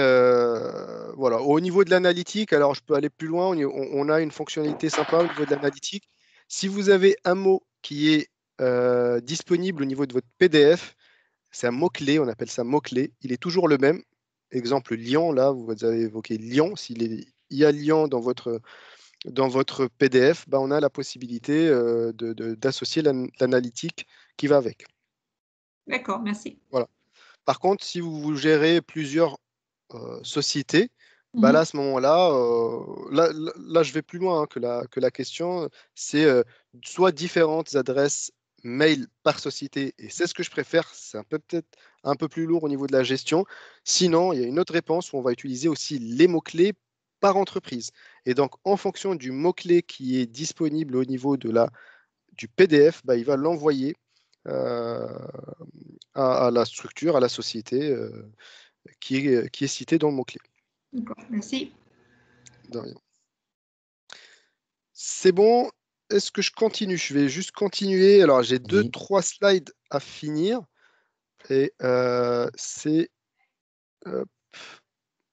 Speaker 1: voilà. Au niveau de l'analytique, alors je peux aller plus loin. On a une fonctionnalité sympa au niveau de l'analytique. Si vous avez un mot qui est disponible au niveau de votre PDF, c'est un mot-clé, on appelle ça mot-clé. Il est toujours le même. Exemple Lyon, là, vous avez évoqué Lyon. Il y a Lyon dans votre PDF, on a la possibilité d'associer l'analytique qui va avec.
Speaker 3: D'accord, merci.
Speaker 1: Voilà. Par contre, si vous gérez plusieurs sociétés,
Speaker 3: Mhm.
Speaker 1: là, à ce moment-là, là, je vais plus loin, hein, que la question. C'est soit différentes adresses mail par société, et c'est ce que je préfère. C'est peut-être un peu plus lourd au niveau de la gestion. Sinon, il y a une autre réponse où on va utiliser aussi les mots-clés par entreprise. Et donc, en fonction du mot-clé qui est disponible au niveau du PDF, il va l'envoyer à la structure, à la société qui est citée dans le mot-clé.
Speaker 3: D'accord, merci.
Speaker 1: De rien. C'est bon. Est-ce que je continue? Je vais juste continuer. Alors, j'ai 2-3 slides à finir. Et c'est...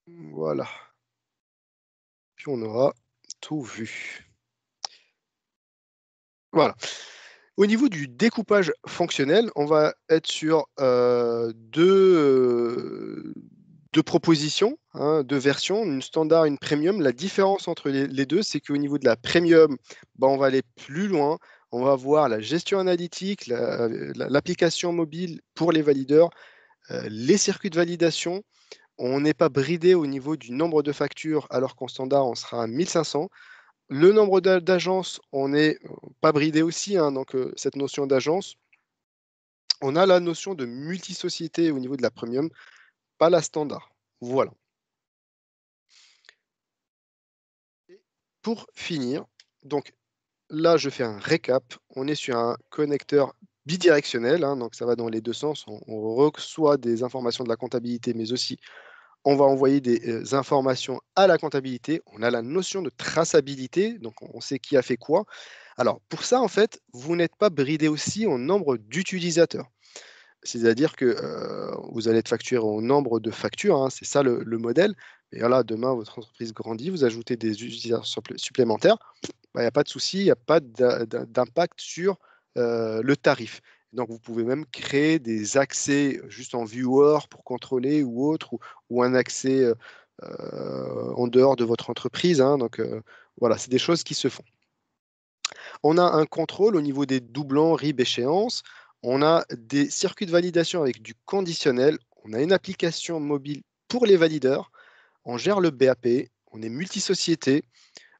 Speaker 1: voilà. Puis on aura tout vu. Voilà. Au niveau du découpage fonctionnel, on va être sur deux propositions, hein, deux versions, une standard et une premium. La différence entre les deux, c'est qu'au niveau de la premium, on va aller plus loin. On va voir la gestion analytique, l'application mobile pour les valideurs, les circuits de validation. On n'est pas bridé au niveau du nombre de factures, alors qu'en standard, on sera à 1500. Le nombre d'agences, on n'est pas bridé aussi, hein, donc cette notion d'agence. On a la notion de multisociété au niveau de la premium, pas la standard. Voilà. Et pour finir, donc là, je fais un récap. On est sur un connecteur bidirectionnel, hein, donc ça va dans les deux sens. On reçoit des informations de la comptabilité, mais aussi on va envoyer des informations à la comptabilité. On a la notion de traçabilité, donc on sait qui a fait quoi. Alors, pour ça, en fait, vous n'êtes pas bridé aussi au nombre d'utilisateurs. C'est-à-dire que vous allez être facturé au nombre de factures, hein, c'est ça le modèle. Et voilà, demain, votre entreprise grandit, vous ajoutez des utilisateurs supplémentaires, il n'y a pas de souci, il n'y a pas d'impact sur le tarif. Donc, vous pouvez même créer des accès juste en viewer pour contrôler ou autre, ou un accès en dehors de votre entreprise, hein. Donc, voilà, c'est des choses qui se font. On a un contrôle au niveau des doublons, RIB, échéance. On a des circuits de validation avec du conditionnel. On a une application mobile pour les valideurs. On gère le BAP. On est multisociété.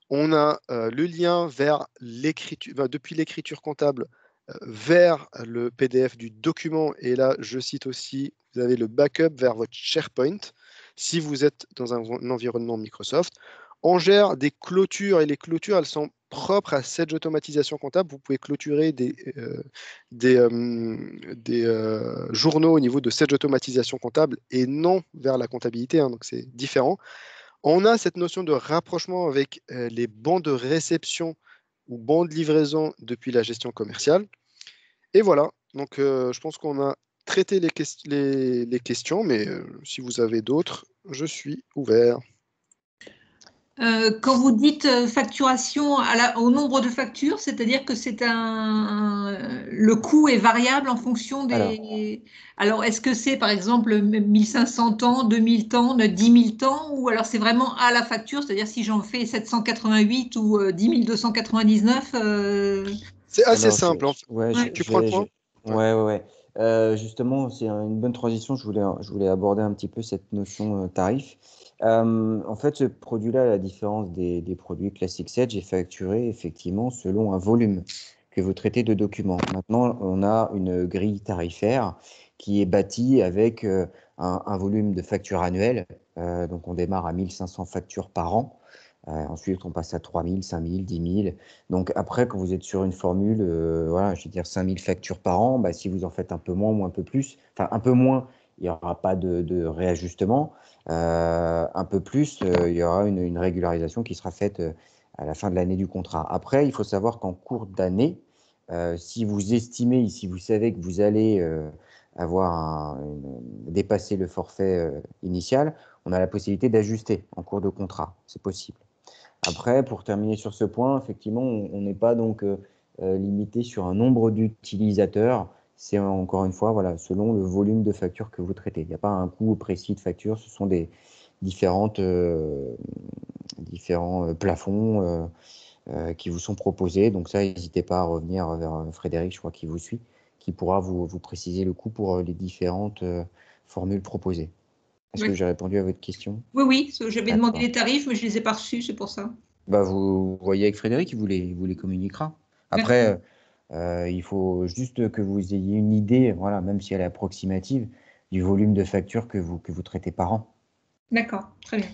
Speaker 1: On a le lien vers l'écriture, depuis l'écriture comptable vers le PDF du document. Et là, je cite aussi, vous avez le backup vers votre SharePoint si vous êtes dans un environnement Microsoft. On gère des clôtures et les clôtures, elles sont propres à Sage Automatisation Comptable. Vous pouvez clôturer des journaux au niveau de Sage Automatisation Comptable et non vers la comptabilité, hein, donc c'est différent. On a cette notion de rapprochement avec les bons de réception ou bons de livraison depuis la gestion commerciale. Et voilà, donc je pense qu'on a traité les questions, mais si vous avez d'autres, je suis ouvert.
Speaker 3: Quand vous dites facturation au nombre de factures, c'est-à-dire que le coût est variable en fonction des. Alors, est-ce que c'est par exemple 1500 temps, 2000 temps, 10 000 temps, ou alors c'est vraiment à la facture, c'est-à-dire si j'en fais 788 ou 10 299
Speaker 1: C'est assez simple. Tu prends le point?
Speaker 2: Ouais. Justement, c'est une bonne transition. Je voulais aborder un petit peu cette notion tarif. En fait, ce produit-là, à la différence des produits classiques Sage, est facturé effectivement selon un volume que vous traitez de documents. Maintenant, on a une grille tarifaire qui est bâtie avec un volume de factures annuelles. Donc, on démarre à 1500 factures par an. Ensuite, on passe à 3000, 5000, 10 000. Donc, après, quand vous êtes sur une formule, voilà, je veux dire 5000 factures par an, si vous en faites un peu moins ou un peu plus, enfin un peu moins, il n'y aura pas de réajustement. Un peu plus, il y aura une régularisation qui sera faite à la fin de l'année du contrat. Après, il faut savoir qu'en cours d'année, si vous estimez, si vous savez que vous allez dépasser le forfait initial, on a la possibilité d'ajuster en cours de contrat. C'est possible. Après, pour terminer sur ce point, effectivement, on n'est pas donc limité sur un nombre d'utilisateurs. C'est encore une fois, voilà, selon le volume de factures que vous traitez. Il n'y a pas un coût précis de facture, ce sont des différents plafonds qui vous sont proposés. Donc ça, n'hésitez pas à revenir vers Frédéric, je crois qu'il vous suit, qui pourra vous préciser le coût pour les différentes formules proposées. Est-ce que j'ai répondu à votre question?
Speaker 3: Oui, j'avais demandé les tarifs, mais je ne les ai pas reçus, c'est pour ça.
Speaker 2: Vous voyez avec Frédéric, il vous les communiquera. Après, il faut juste que vous ayez une idée, voilà, même si elle est approximative, du volume de factures que vous traitez par an.
Speaker 3: D'accord, très bien.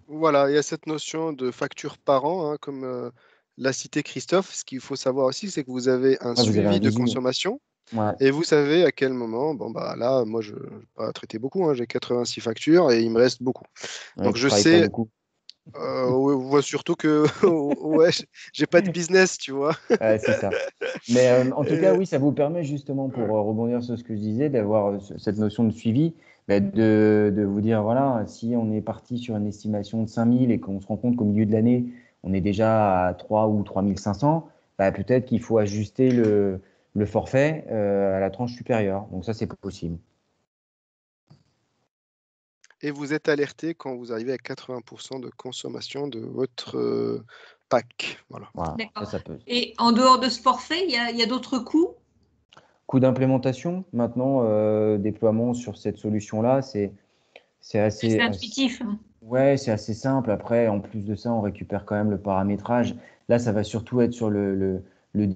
Speaker 1: Voilà, il y a cette notion de facture par an, hein, comme l'a cité Christophe. Ce qu'il faut savoir aussi, c'est que vous avez un suivi de consommation.
Speaker 2: Ouais.
Speaker 1: Et vous savez à quel moment, là, moi, je n'ai pas traité beaucoup, hein, j'ai 86 factures et il me reste beaucoup. Donc, je sais.
Speaker 2: Pas beaucoup.
Speaker 1: On voit surtout que ouais, j'ai pas de business, tu vois.
Speaker 2: C'est ça. Mais en tout cas, oui, ça vous permet justement, pour rebondir sur ce que je disais, d'avoir cette notion de suivi, de vous dire, voilà, si on est parti sur une estimation de 5000 et qu'on se rend compte qu'au milieu de l'année, on est déjà à 3 ou 3500, bah, peut-être qu'il faut ajuster le forfait à la tranche supérieure. Donc ça, c'est possible.
Speaker 1: Et vous êtes alerté quand vous arrivez à 80% de consommation de votre pack. Voilà.
Speaker 2: Voilà,
Speaker 3: D'accord.
Speaker 2: ça peut.
Speaker 3: Et en dehors de ce forfait, il y a d'autres coûts?
Speaker 2: Coût d'implémentation, maintenant, déploiement sur cette solution-là, c'est
Speaker 3: C'est
Speaker 2: assez,
Speaker 3: intuitif.
Speaker 2: ouais, c'est assez simple. Après, en plus de ça, on récupère quand même le paramétrage. Là, ça va surtout être sur le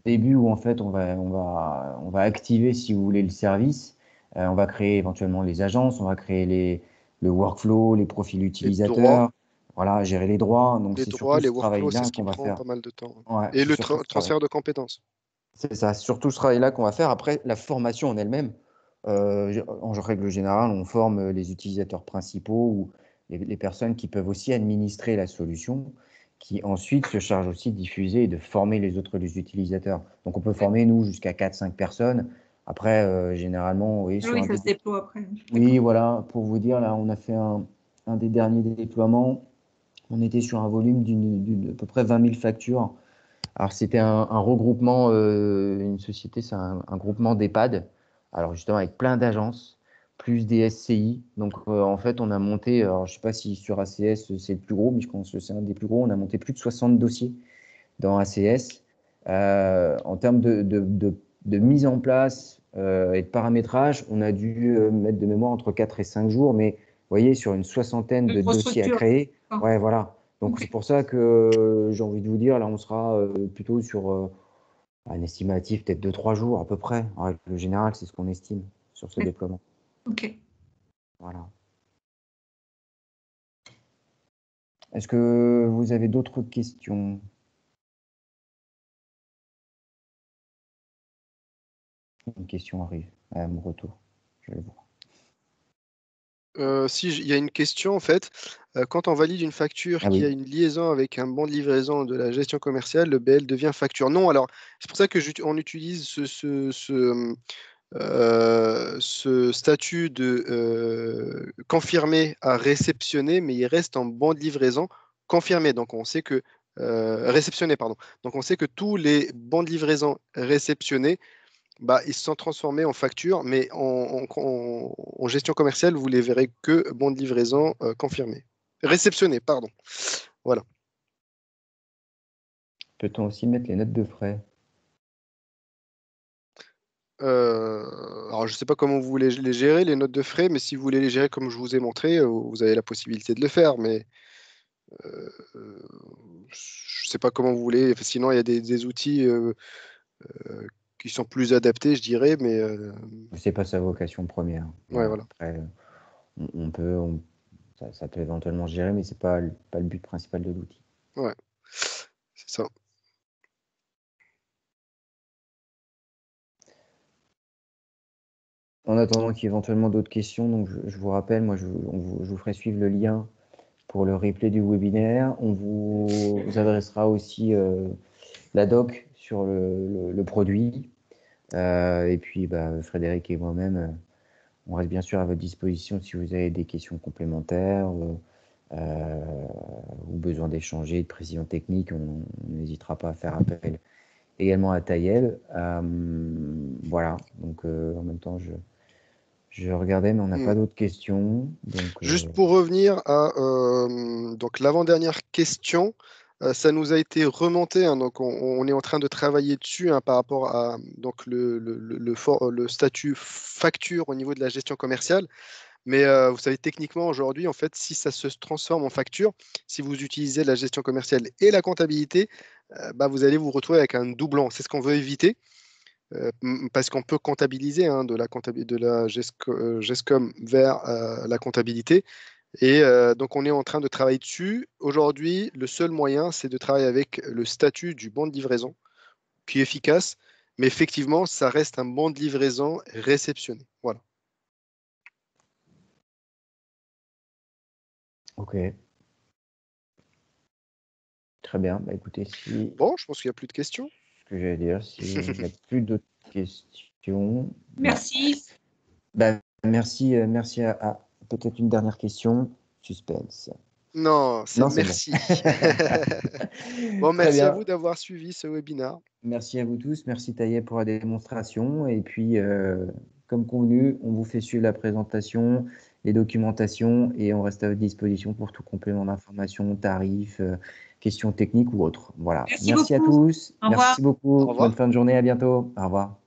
Speaker 2: début où en fait on va activer, si vous voulez, le service. On va créer éventuellement les agences, on va créer le workflow, les profils
Speaker 1: Les droits,
Speaker 2: utilisateurs, voilà, gérer les droits. Donc c'est surtout
Speaker 1: les
Speaker 2: ce
Speaker 1: workflows, c'est
Speaker 2: travail-là
Speaker 1: ce qui
Speaker 2: qu'on va
Speaker 1: prend
Speaker 2: faire.
Speaker 1: pas mal de temps.
Speaker 2: Ouais,
Speaker 1: Et
Speaker 2: c'est
Speaker 1: le
Speaker 2: surtout ce travail.
Speaker 1: transfert de compétences.
Speaker 2: C'est ça, c'est surtout ce travail-là qu'on va faire. Après, la formation en elle-même, en règle générale, on forme les utilisateurs principaux ou les personnes qui peuvent aussi administrer la solution, qui ensuite se chargent aussi de diffuser et de former les autres les utilisateurs. Donc, on peut former, nous, jusqu'à 4-5 personnes. Après, généralement, oui, sur
Speaker 3: Oui,
Speaker 2: un
Speaker 3: ça se déploie après.
Speaker 2: oui, voilà, pour vous dire, là, on a fait un des derniers déploiements. On était sur un volume à peu près 20 000 factures. Alors, c'était un regroupement, une société, c'est un groupement d'EHPAD, alors justement avec plein d'agences, plus des SCI. Donc, en fait, on a monté, alors je ne sais pas si sur ACS c'est le plus gros, mais je pense que c'est un des plus gros. On a monté plus de 60 dossiers dans ACS. En termes de mise en place et de paramétrage, on a dû mettre de mémoire entre 4 et 5 jours, mais vous voyez, sur une soixantaine
Speaker 3: Une
Speaker 2: de
Speaker 3: grosse
Speaker 2: dossiers à
Speaker 3: structure.
Speaker 2: créer,
Speaker 3: Ah.
Speaker 2: ouais, voilà. Donc,
Speaker 3: Ok.
Speaker 2: c'est pour ça que j'ai envie de vous dire, là, on sera plutôt sur un estimatif peut-être de 3 jours à peu près. En règle générale, c'est ce qu'on estime sur ce déploiement.
Speaker 3: Ok.
Speaker 2: Voilà. Est-ce que vous avez d'autres questions? Une question arrive à mon retour. Je vais le voir.
Speaker 1: Si, il y a une question en fait. Quand on valide une facture
Speaker 2: Ah
Speaker 1: qui a
Speaker 2: oui.
Speaker 1: une liaison avec un bon de livraison de la gestion commerciale, le BL devient facture. Non, alors c'est pour ça que on utilise ce statut de confirmé à réceptionner, mais il reste en bon de livraison confirmé. Donc on sait que réceptionné, pardon. Donc on sait que tous les bons de livraison réceptionnés, bah, ils se sont transformés en facture, mais en gestion commerciale, vous les verrez que bon de livraison confirmé. Réceptionné, pardon. Voilà.
Speaker 2: Peut-on aussi mettre les notes de frais?
Speaker 1: Alors, je ne sais pas comment vous voulez les gérer, les notes de frais, mais si vous voulez les gérer comme je vous ai montré, vous avez la possibilité de le faire. Mais euh, je ne sais pas comment vous voulez. Enfin, sinon, il y a des outils qui sont plus adaptés, je dirais. Mais
Speaker 2: C'est pas sa vocation première.
Speaker 1: ouais,
Speaker 2: Voilà.
Speaker 1: voilà.
Speaker 2: Après, ça peut éventuellement se gérer, mais c'est pas le but principal de l'outil.
Speaker 1: Ouais, c'est ça.
Speaker 2: En attendant qu'il y ait éventuellement d'autres questions, donc je vous rappelle, moi je vous ferai suivre le lien pour le replay du webinaire. On vous adressera aussi la doc sur le produit. Et puis bah, Frédéric et moi-même, on reste bien sûr à votre disposition si vous avez des questions complémentaires ou besoin d'échanger, de précision technique. On n'hésitera pas à faire appel également à Taïeb. Voilà, donc en même temps, je regardais, mais on n'a
Speaker 1: Mm.
Speaker 2: pas d'autres questions. Donc,
Speaker 1: Juste pour revenir à donc l'avant-dernière question, ça nous a été remonté, hein, donc on est en train de travailler dessus hein, par rapport à donc le statut facture au niveau de la gestion commerciale. Mais vous savez, techniquement, aujourd'hui, en fait, si ça se transforme en facture, si vous utilisez la gestion commerciale et la comptabilité, bah, vous allez vous retrouver avec un doublon. C'est ce qu'on veut éviter. Parce qu'on peut comptabiliser hein, de la GESCOM vers la comptabilité. Et donc, on est en train de travailler dessus. Aujourd'hui, le seul moyen, c'est de travailler avec le statut du bon de livraison, qui est efficace, mais effectivement, ça reste un bon de livraison réceptionné. Voilà.
Speaker 2: ok. Très bien. Bah, écoutez, si
Speaker 1: Bon, je pense qu'il n'y a plus de questions.
Speaker 2: ce que j'allais dire, s'il n'y a plus d'autres questions.
Speaker 3: Merci.
Speaker 2: Bah, merci, merci à peut-être une dernière question. Suspense.
Speaker 1: Non, c'est
Speaker 2: Non, c'est bon.
Speaker 1: merci. Bon,
Speaker 2: Très
Speaker 1: merci à
Speaker 2: bien.
Speaker 1: vous d'avoir suivi ce webinaire.
Speaker 2: Merci à vous tous. Merci Taïeb pour la démonstration. Et puis, comme convenu, on vous fait suivre la présentation, les documentations et on reste à votre disposition pour tout complément d'information, tarifs, questions techniques ou autres. Voilà.
Speaker 3: Merci
Speaker 2: Merci à
Speaker 3: beaucoup.
Speaker 2: tous.
Speaker 3: Au revoir.
Speaker 2: Merci beaucoup.
Speaker 1: Au revoir.
Speaker 2: Bonne fin de journée. À bientôt. Au revoir.